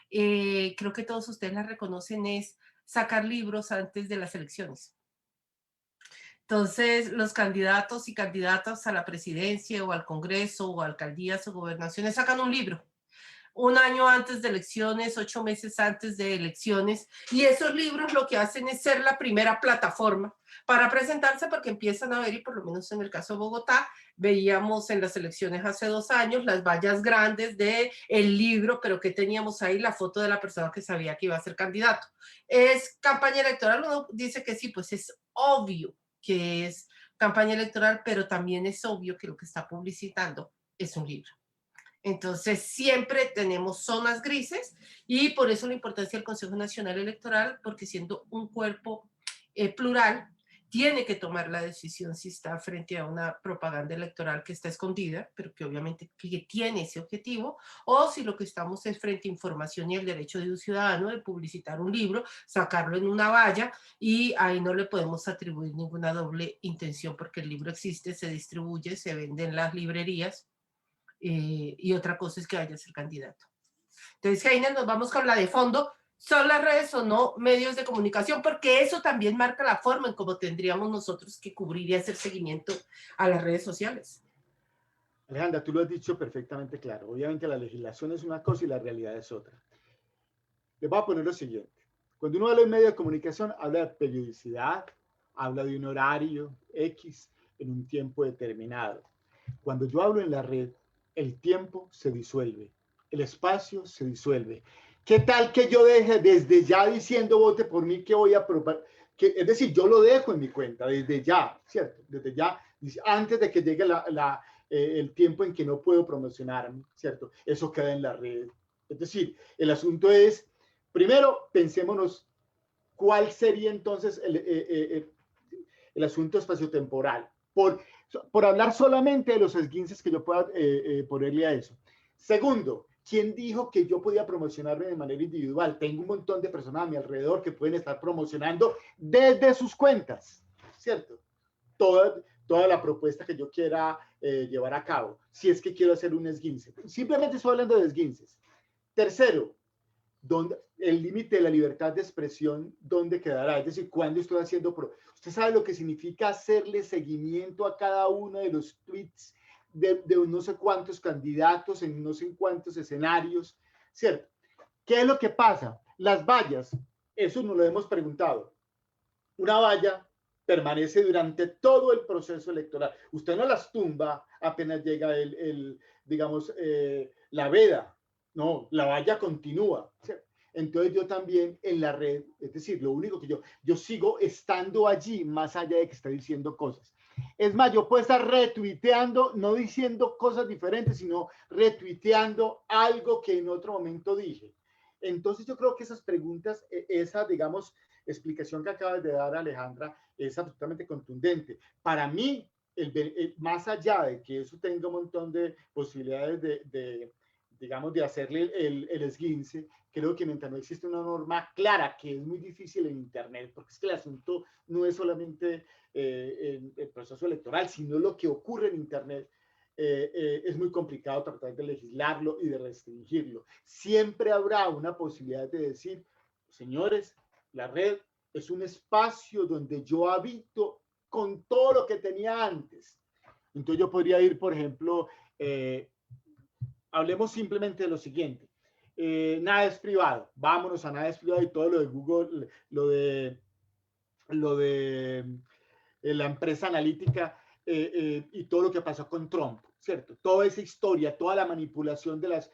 creo que todos ustedes la reconocen, es sacar libros antes de las elecciones. Entonces, los candidatos y candidatas a la presidencia o al Congreso o alcaldías o gobernaciones sacan un libro. Un año antes de elecciones, 8 meses antes de elecciones, y esos libros lo que hacen es ser la primera plataforma para presentarse porque empiezan a ver, y por lo menos en el caso de Bogotá, veíamos en las elecciones hace 2 años las vallas grandes del libro, pero que teníamos ahí la foto de la persona que sabía que iba a ser candidato. ¿Es campaña electoral? Uno dice que sí, pues es obvio que es campaña electoral, pero también es obvio que lo que está publicitando es un libro. Entonces, siempre tenemos zonas grises y por eso la importancia del Consejo Nacional Electoral, porque siendo un cuerpo plural, tiene que tomar la decisión si está frente a una propaganda electoral que está escondida, pero que obviamente que tiene ese objetivo, o si lo que estamos es frente a información y el derecho de un ciudadano de publicitar un libro, sacarlo en una valla, y ahí no le podemos atribuir ninguna doble intención porque el libro existe, se distribuye, se vende en las librerías, y otra cosa es que vaya a ser candidato. Entonces, Heiner, nos vamos con la de fondo. ¿Son las redes o no medios de comunicación? Porque eso también marca la forma en cómo tendríamos nosotros que cubrir y hacer seguimiento a las redes sociales. Alejandra, tú lo has dicho perfectamente claro. Obviamente la legislación es una cosa y la realidad es otra. Les voy a poner lo siguiente. Cuando uno habla de medio de comunicación, habla de periodicidad, habla de un horario X en un tiempo determinado. Cuando yo hablo en la red, el tiempo se disuelve, el espacio se disuelve. ¿Qué tal que yo deje desde ya diciendo vote por mí que voy a propagar? Es decir, yo lo dejo en mi cuenta desde ya, ¿cierto? Desde ya, antes de que llegue el tiempo en que no puedo promocionarme, ¿cierto? Eso queda en la red. Es decir, el asunto es, primero, pensémonos cuál sería entonces el asunto espaciotemporal. Por hablar solamente de los esguinces que yo pueda ponerle a eso. Segundo, ¿quién dijo que yo podía promocionarme de manera individual? Tengo un montón de personas a mi alrededor que pueden estar promocionando desde sus cuentas, ¿cierto? Toda la propuesta que yo quiera llevar a cabo, si es que quiero hacer un esguince. Simplemente estoy hablando de esguinces. Tercero, el límite de la libertad de expresión, ¿dónde quedará? Es decir, ¿cuándo estoy haciendo? Usted sabe lo que significa hacerle seguimiento a cada uno de los tweets de no sé cuántos candidatos en no sé cuántos escenarios, ¿cierto? ¿Qué es lo que pasa? Las vallas, eso nos lo hemos preguntado. Una valla permanece durante todo el proceso electoral. Usted no las tumba apenas llega digamos, la veda. No, la valla continúa, ¿cierto? Entonces yo también en la red, es decir, lo único que yo sigo estando allí más allá de que esté diciendo cosas. Es más, yo puedo estar retuiteando, no diciendo cosas diferentes, sino retuiteando algo que en otro momento dije. Entonces yo creo que esas preguntas, esa, digamos, explicación que acabas de dar, Alejandra, es absolutamente contundente. Para mí, más allá de que eso tenga un montón de posibilidades digamos, de hacerle el esguince, creo que mientras no existe una norma clara, que es muy difícil en Internet, porque es que el asunto no es solamente el proceso electoral, sino lo que ocurre en Internet, es muy complicado tratar de legislarlo y de restringirlo. Siempre habrá una posibilidad de decir, señores, la red es un espacio donde yo habito con todo lo que tenía antes. Entonces yo podría ir, por ejemplo, hablemos simplemente de lo siguiente. Nada es privado. Vámonos a nada es privado y todo lo de Google, lo de la empresa analítica y todo lo que pasó con Trump, ¿cierto? Toda esa historia, toda la manipulación de las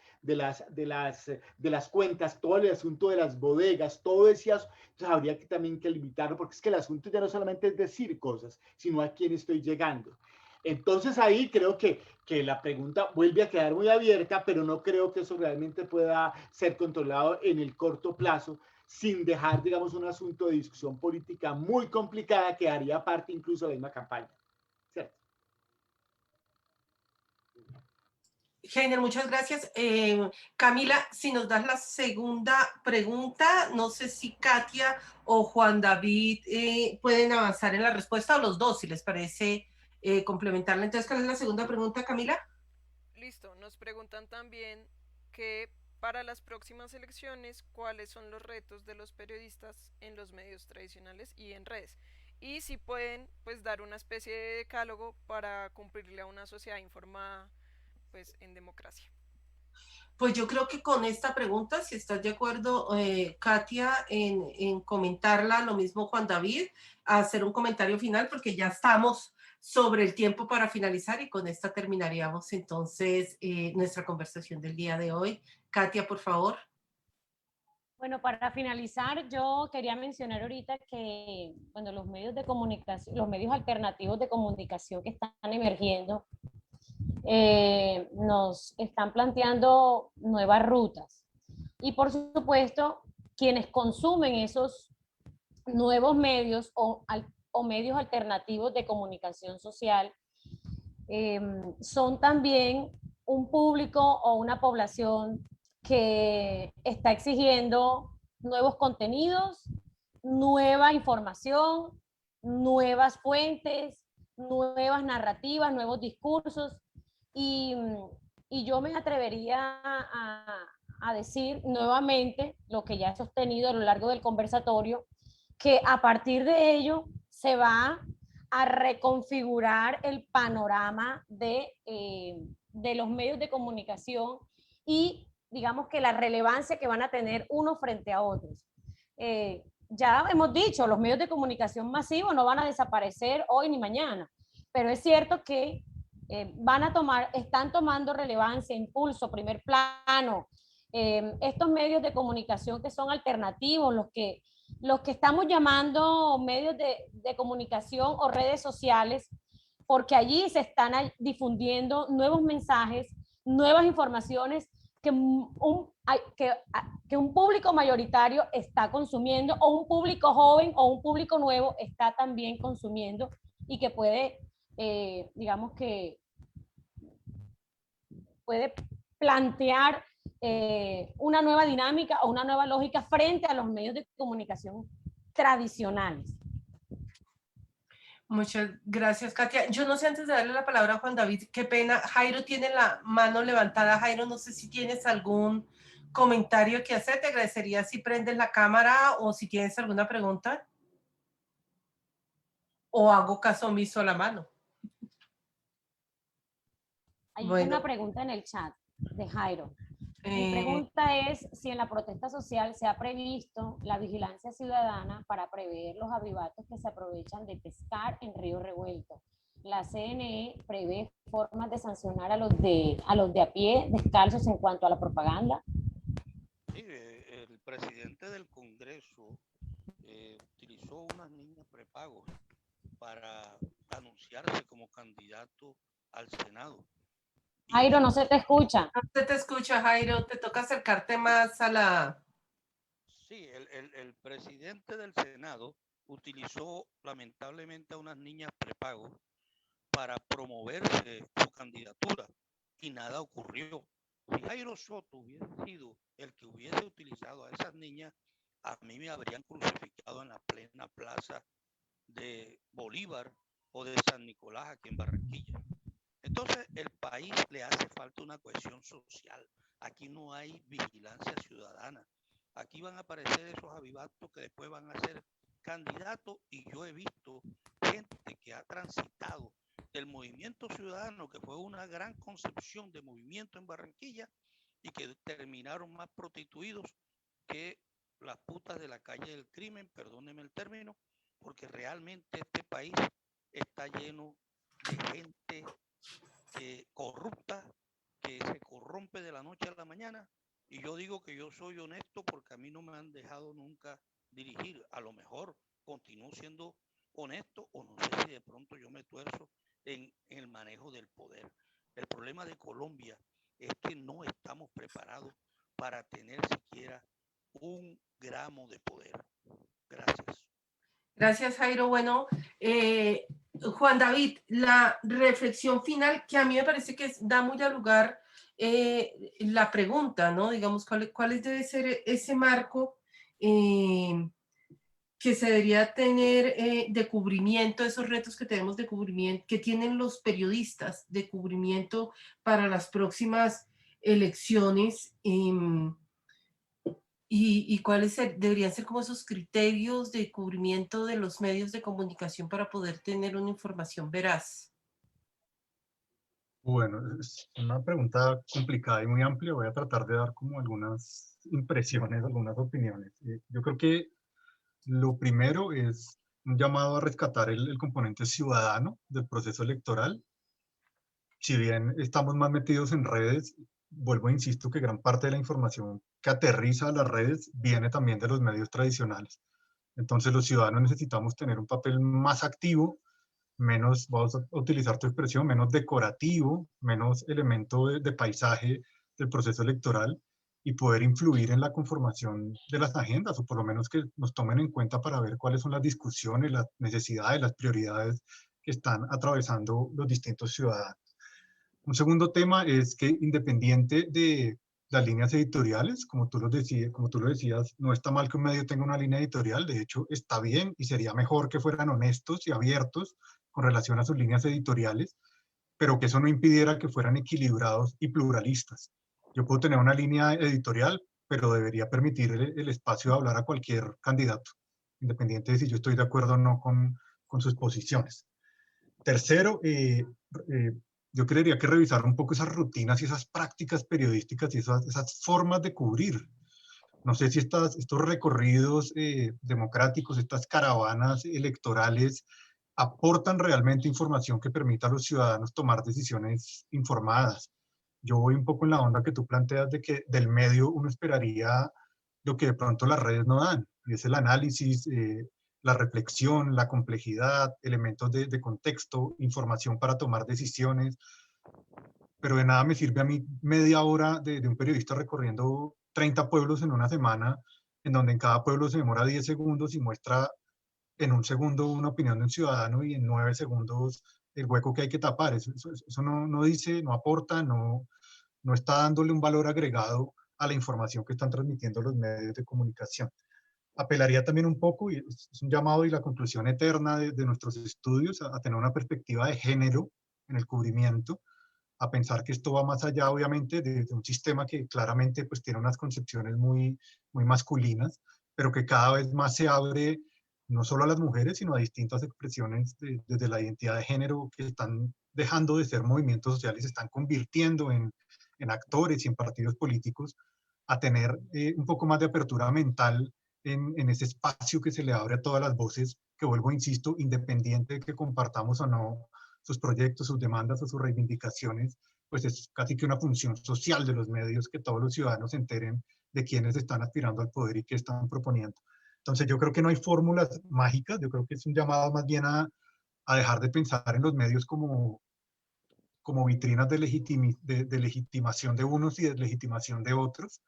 cuentas, todo el asunto de las bodegas, todo ese asunto, entonces habría que también que limitarlo, porque es que el asunto ya no solamente es decir cosas, sino a quién estoy llegando. Entonces ahí creo que la pregunta vuelve a quedar muy abierta, pero no creo que eso realmente pueda ser controlado en el corto plazo, sin dejar, digamos, un asunto de discusión política muy complicada que haría parte incluso de la misma campaña. ¿Cierto? Heiner, muchas gracias. Camila, si nos das la segunda pregunta, no sé si Katia o Juan David pueden avanzar en la respuesta, o los dos, si les parece complementarla. Entonces, ¿cuál es la segunda pregunta, Camila? Listo, nos preguntan también que para las próximas elecciones, ¿cuáles son los retos de los periodistas en los medios tradicionales y en redes? Y si pueden, pues, dar una especie de decálogo para cumplirle a una sociedad informada, pues, en democracia. Pues yo creo que con esta pregunta, si estás de acuerdo, Katia, en comentarla, lo mismo Juan David, a hacer un comentario final, porque ya estamos sobre el tiempo para finalizar y con esta terminaríamos entonces nuestra conversación del día de hoy. Katia, por favor. Bueno, para finalizar, yo quería mencionar ahorita que, bueno, los medios de comunicación, los medios alternativos de comunicación que están emergiendo, nos están planteando nuevas rutas. Y por supuesto, quienes consumen esos nuevos medios o o medios alternativos de comunicación social son también un público o una población que está exigiendo nuevos contenidos, nueva información, nuevas fuentes, nuevas narrativas, nuevos discursos, y yo me atrevería a decir nuevamente lo que ya he sostenido a lo largo del conversatorio, que a partir de ello se va a reconfigurar el panorama de los medios de comunicación y digamos que la relevancia que van a tener unos frente a otros. Ya hemos dicho, los medios de comunicación masivos no van a desaparecer hoy ni mañana, pero es cierto que están tomando relevancia, impulso, primer plano, estos medios de comunicación que son alternativos, los que estamos llamando medios de comunicación o redes sociales, porque allí se están difundiendo nuevos mensajes, nuevas informaciones que un público mayoritario está consumiendo, o un público joven o un público nuevo está también consumiendo, y que puede, digamos que puede plantear una nueva dinámica o una nueva lógica frente a los medios de comunicación tradicionales. Muchas gracias, Katia. Yo no sé, antes de darle la palabra a Juan David, qué pena, Jairo tiene la mano levantada. Jairo, no sé si tienes algún comentario que hacer. Te agradecería si prendes la cámara o si tienes alguna pregunta. O hago caso omiso a la mano. Hay una pregunta en el chat de Jairo. Mi pregunta es si en la protesta social se ha previsto la vigilancia ciudadana para prever los avivatos que se aprovechan de pescar en río revuelto. La CNE prevé formas de sancionar a los de a pie descalzos en cuanto a la propaganda. Sí, el presidente del Congreso utilizó unas niñas prepago para anunciarse como candidato al Senado. Jairo, no se te escucha. No se te escucha, Jairo. Te toca acercarte más a la... Sí, el presidente del Senado utilizó lamentablemente a unas niñas prepago para promoverse su candidatura y nada ocurrió. Si Jairo Soto hubiese sido el que hubiese utilizado a esas niñas, a mí me habrían crucificado en la plena plaza de Bolívar o de San Nicolás aquí en Barranquilla. Entonces, el país le hace falta una cohesión social. Aquí no hay vigilancia ciudadana. Aquí van a aparecer esos avivatos que después van a ser candidatos, y yo he visto gente que ha transitado del movimiento ciudadano, que fue una gran concepción de movimiento en Barranquilla, y que terminaron más prostituidos que las putas de la calle del crimen, perdónenme el término, porque realmente este país está lleno de gente corrupta, que se corrompe de la noche a la mañana. Y yo digo que yo soy honesto porque a mí no me han dejado nunca dirigir. A lo mejor continúo siendo honesto, o no sé si de pronto yo me tuerzo en el manejo del poder. El problema de Colombia es que no estamos preparados para tener siquiera un gramo de poder. Gracias. Gracias, Jairo. Bueno, Juan David, la reflexión final, que a mí me parece que da muy al lugar la pregunta, ¿no? Digamos, ¿cuál debe ser ese marco que se debería tener de cubrimiento, esos retos que tenemos de cubrimiento, que tienen los periodistas de cubrimiento para las próximas elecciones? ¿Y cuáles deberían ser como esos criterios de cubrimiento de los medios de comunicación para poder tener una información veraz? Bueno, es una pregunta complicada y muy amplia. Voy a tratar de dar como algunas impresiones, algunas opiniones. Yo creo que lo primero es un llamado a rescatar el componente ciudadano del proceso electoral. Si bien estamos más metidos en redes, vuelvo e insisto que gran parte de la información que aterriza a las redes viene también de los medios tradicionales. Entonces los ciudadanos necesitamos tener un papel más activo, menos, vamos a utilizar tu expresión, menos decorativo, menos elemento de paisaje del proceso electoral, y poder influir en la conformación de las agendas, o por lo menos que nos tomen en cuenta para ver cuáles son las discusiones, las necesidades, las prioridades que están atravesando los distintos ciudadanos. Un segundo tema es que, independiente de las líneas editoriales, como tú lo decías, no está mal que un medio tenga una línea editorial, de hecho está bien y sería mejor que fueran honestos y abiertos con relación a sus líneas editoriales, pero que eso no impidiera que fueran equilibrados y pluralistas. Yo puedo tener una línea editorial, pero debería permitir el espacio de hablar a cualquier candidato, independiente de si yo estoy de acuerdo o no con sus posiciones. Tercero, yo creería que revisar un poco esas rutinas y esas prácticas periodísticas y esas formas de cubrir. No sé si estos recorridos democráticos, estas caravanas electorales, aportan realmente información que permita a los ciudadanos tomar decisiones informadas. Yo voy un poco en la onda que tú planteas de que del medio uno esperaría lo que de pronto las redes no dan, y es el análisis, la reflexión, la complejidad, elementos de contexto, información para tomar decisiones, pero de nada me sirve a mí media hora de un periodista recorriendo 30 pueblos en una semana, en donde en cada pueblo se demora 10 segundos y muestra en un segundo una opinión de un ciudadano y en 9 segundos el hueco que hay que tapar. Eso no dice, no aporta, no está dándole un valor agregado a la información que están transmitiendo los medios de comunicación. Apelaría también un poco, y es un llamado y la conclusión eterna de nuestros estudios, a tener una perspectiva de género en el cubrimiento, a pensar que esto va más allá, obviamente, de un sistema que claramente pues, tiene unas concepciones muy masculinas, pero que cada vez más se abre no solo a las mujeres, sino a distintas expresiones desde la identidad de género que están dejando de ser movimientos sociales, se están convirtiendo en actores y en partidos políticos, a tener un poco más de apertura mental en ese espacio que se le abre a todas las voces, que vuelvo, insisto, independiente de que compartamos o no sus proyectos, sus demandas o sus reivindicaciones, pues es casi que una función social de los medios que todos los ciudadanos se enteren de quiénes están aspirando al poder y qué están proponiendo. Entonces yo creo que no hay fórmulas mágicas, yo creo que es un llamado más bien a dejar de pensar en los medios como vitrinas de legitimación de unos y de legitimación de otros,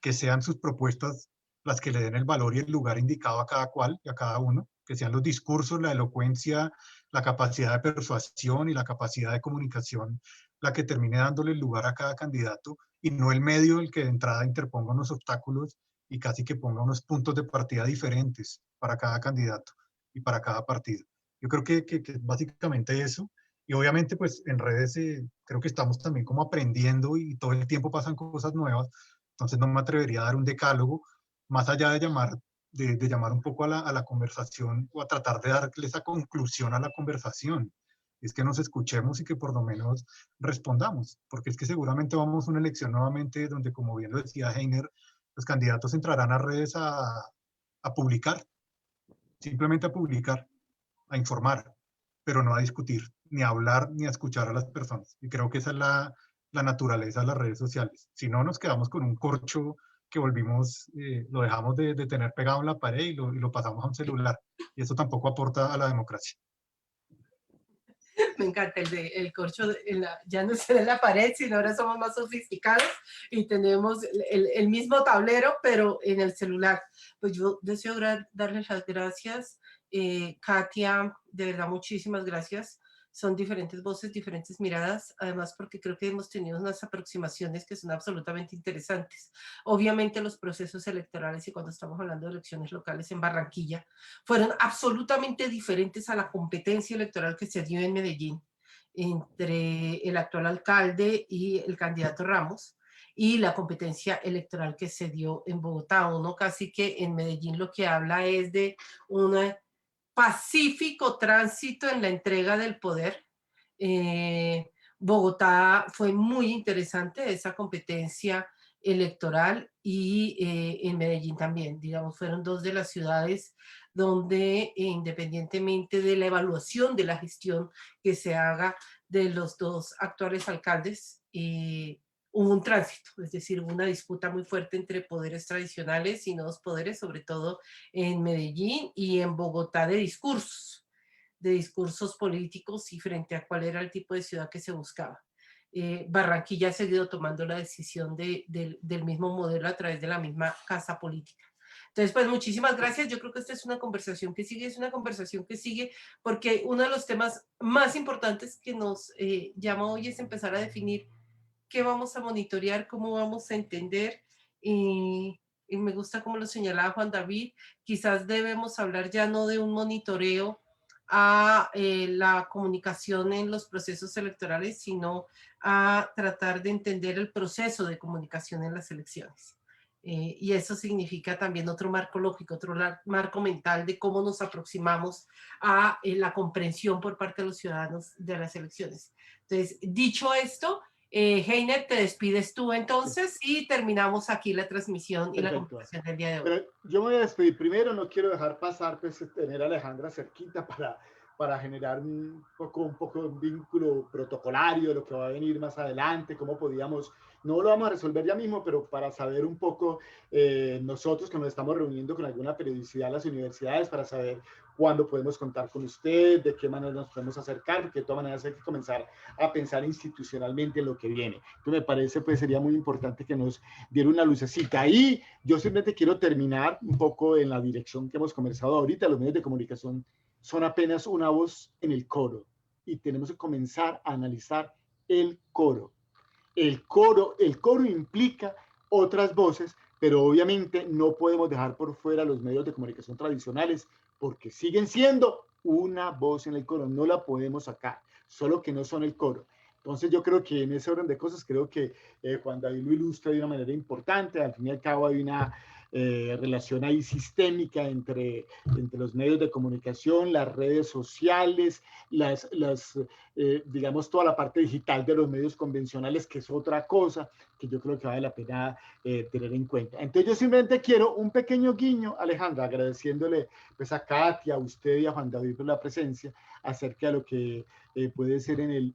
que sean sus propuestas las que le den el valor y el lugar indicado a cada cual y a cada uno, que sean los discursos, la elocuencia, la capacidad de persuasión y la capacidad de comunicación la que termine dándole el lugar a cada candidato y no el medio el que de entrada interponga unos obstáculos y casi que ponga unos puntos de partida diferentes para cada candidato y para cada partido. Yo creo que básicamente eso. Y obviamente pues en redes creo que estamos también como aprendiendo y todo el tiempo pasan cosas nuevas. Entonces no me atrevería a dar un decálogo, más allá de llamar un poco a la conversación o a tratar de darle esa conclusión a la conversación. Es que nos escuchemos y que por lo menos respondamos, porque es que seguramente vamos a una elección nuevamente donde, como bien lo decía Heiner, los candidatos entrarán a redes a publicar, simplemente a publicar, a informar, pero no a discutir, ni a hablar, ni a escuchar a las personas. Y creo que esa es la naturaleza de las redes sociales. Si no, nos quedamos con un corcho que volvimos, lo dejamos de tener pegado en la pared y lo pasamos a un celular. Y eso tampoco aporta a la democracia. Me encanta el corcho, ya no será en la pared, sino ahora somos más sofisticados y tenemos el mismo tablero, pero en el celular. Pues yo deseo darles las gracias. Katia, de verdad, muchísimas gracias. Son diferentes voces, diferentes miradas, además porque creo que hemos tenido unas aproximaciones que son absolutamente interesantes. Obviamente los procesos electorales, y cuando estamos hablando de elecciones locales en Barranquilla, fueron absolutamente diferentes a la competencia electoral que se dio en Medellín entre el actual alcalde y el candidato Ramos, y la competencia electoral que se dio en Bogotá. Uno casi que en Medellín lo que habla es de una pacífico tránsito en la entrega del poder. Bogotá fue muy interesante esa competencia electoral y en Medellín también, digamos, fueron dos de las ciudades donde independientemente de la evaluación de la gestión que se haga de los dos actuales alcaldes, hubo un tránsito, es decir, hubo una disputa muy fuerte entre poderes tradicionales y nuevos poderes, sobre todo en Medellín y en Bogotá, de discursos políticos y frente a cuál era el tipo de ciudad que se buscaba. Barranquilla ha seguido tomando la decisión del mismo modelo a través de la misma casa política. Entonces, pues muchísimas gracias. Yo creo que esta es una conversación que sigue, porque uno de los temas más importantes que nos llama hoy es empezar a definir qué vamos a monitorear, cómo vamos a entender. Y me gusta como lo señalaba Juan David, quizás debemos hablar ya no de un monitoreo a la comunicación en los procesos electorales, sino a tratar de entender el proceso de comunicación en las elecciones. Y eso significa también otro marco lógico, otro marco mental de cómo nos aproximamos a la comprensión por parte de los ciudadanos de las elecciones. Entonces, dicho esto, Heiner, te despides tú entonces y terminamos aquí la transmisión y la conversación del día de hoy. Pero yo me voy a despedir. Primero, no quiero dejar pasar, pues, tener a Alejandra cerquita para generar un poco un vínculo protocolario de lo que va a venir más adelante, cómo podíamos, no lo vamos a resolver ya mismo, pero para saber un poco nosotros que nos estamos reuniendo con alguna periodicidad a las universidades, para saber cuándo podemos contar con usted, de qué manera nos podemos acercar, porque de todas maneras hay que comenzar a pensar institucionalmente en lo que viene. Entonces me parece, pues sería muy importante que nos diera una lucecita. Y yo simplemente quiero terminar un poco en la dirección que hemos conversado ahorita. Los medios de comunicación son apenas una voz en el coro y tenemos que comenzar a analizar el coro. El coro implica otras voces, pero obviamente no podemos dejar por fuera los medios de comunicación tradicionales porque siguen siendo una voz en el coro, no la podemos sacar, solo que no son el coro. Entonces yo creo que en ese orden de cosas, creo que Juan David lo ilustra de una manera importante. Al fin y al cabo hay una relación ahí sistémica entre los medios de comunicación, las redes sociales, digamos, toda la parte digital de los medios convencionales, que es otra cosa que yo creo que vale la pena tener en cuenta. Entonces yo simplemente quiero un pequeño guiño, Alejandra, agradeciéndole pues a Katia, a usted y a Juan David por la presencia, acerca de lo que puede ser en el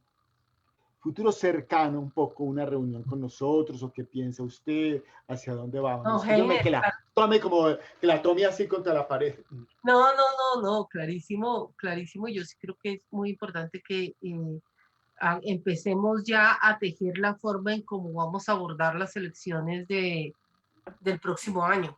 futuro cercano un poco una reunión con nosotros, o qué piensa usted, hacia dónde vamos. No, Heiner, que la tome así contra la pared. No, clarísimo. Yo sí creo que es muy importante que empecemos ya a tejer la forma en cómo vamos a abordar las elecciones del próximo año.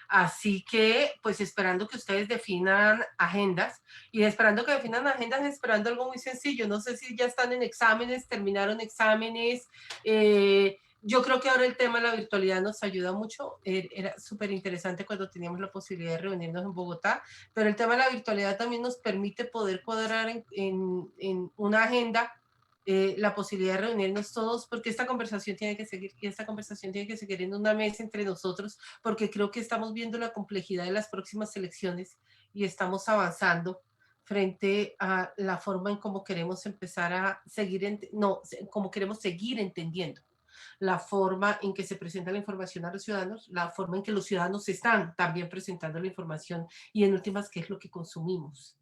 Así que, pues esperando que ustedes definan agendas, y esperando algo muy sencillo. No sé si ya están en exámenes, terminaron exámenes. Yo creo que ahora el tema de la virtualidad nos ayuda mucho. Era súper interesante cuando teníamos la posibilidad de reunirnos en Bogotá, pero el tema de la virtualidad también nos permite poder cuadrar en una agenda la posibilidad de reunirnos todos, porque esta conversación tiene que seguir en una mesa entre nosotros, porque creo que estamos viendo la complejidad de las próximas elecciones y estamos avanzando frente a la forma en cómo queremos empezar a cómo queremos seguir entendiendo la forma en que se presenta la información a los ciudadanos, la forma en que los ciudadanos están también presentando la información, y en últimas, qué es lo que consumimos.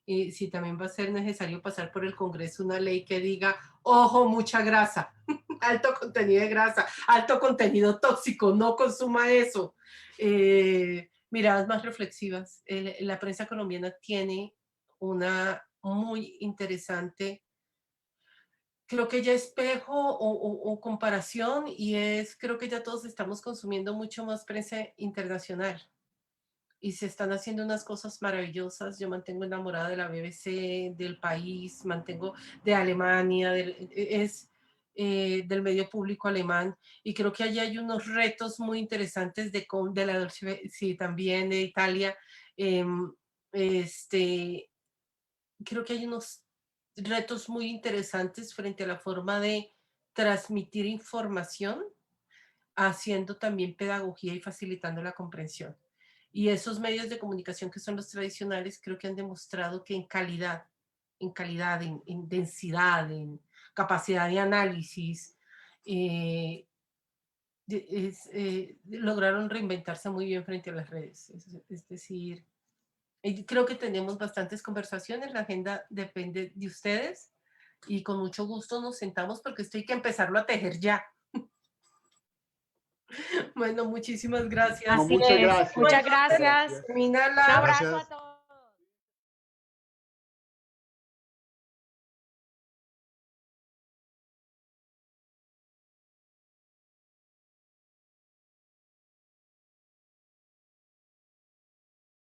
Si también va a ser necesario pasar por el Congreso una ley que diga, ojo, mucha grasa, alto contenido de grasa, alto contenido tóxico, no consuma eso. Miradas más reflexivas. La prensa colombiana tiene una muy interesante, creo que ya espejo o comparación, y creo que ya todos estamos consumiendo mucho más prensa internacional. Y se están haciendo unas cosas maravillosas. Yo mantengo enamorada de la BBC, del País, mantengo de Alemania, del medio público alemán, y creo que allí hay unos retos muy interesantes de la Dolce, sí, también de Italia. Creo que hay unos retos muy interesantes frente a la forma de transmitir información, haciendo también pedagogía y facilitando la comprensión. Y esos medios de comunicación que son los tradicionales, creo que han demostrado que en calidad, en densidad, en capacidad de análisis, lograron reinventarse muy bien frente a las redes. Es decir, creo que tenemos bastantes conversaciones, la agenda depende de ustedes, y con mucho gusto nos sentamos, porque esto hay que empezarlo a tejer ya. Bueno, muchísimas gracias. No, muchas gracias. Muchas gracias. Termina Un abrazo a todos.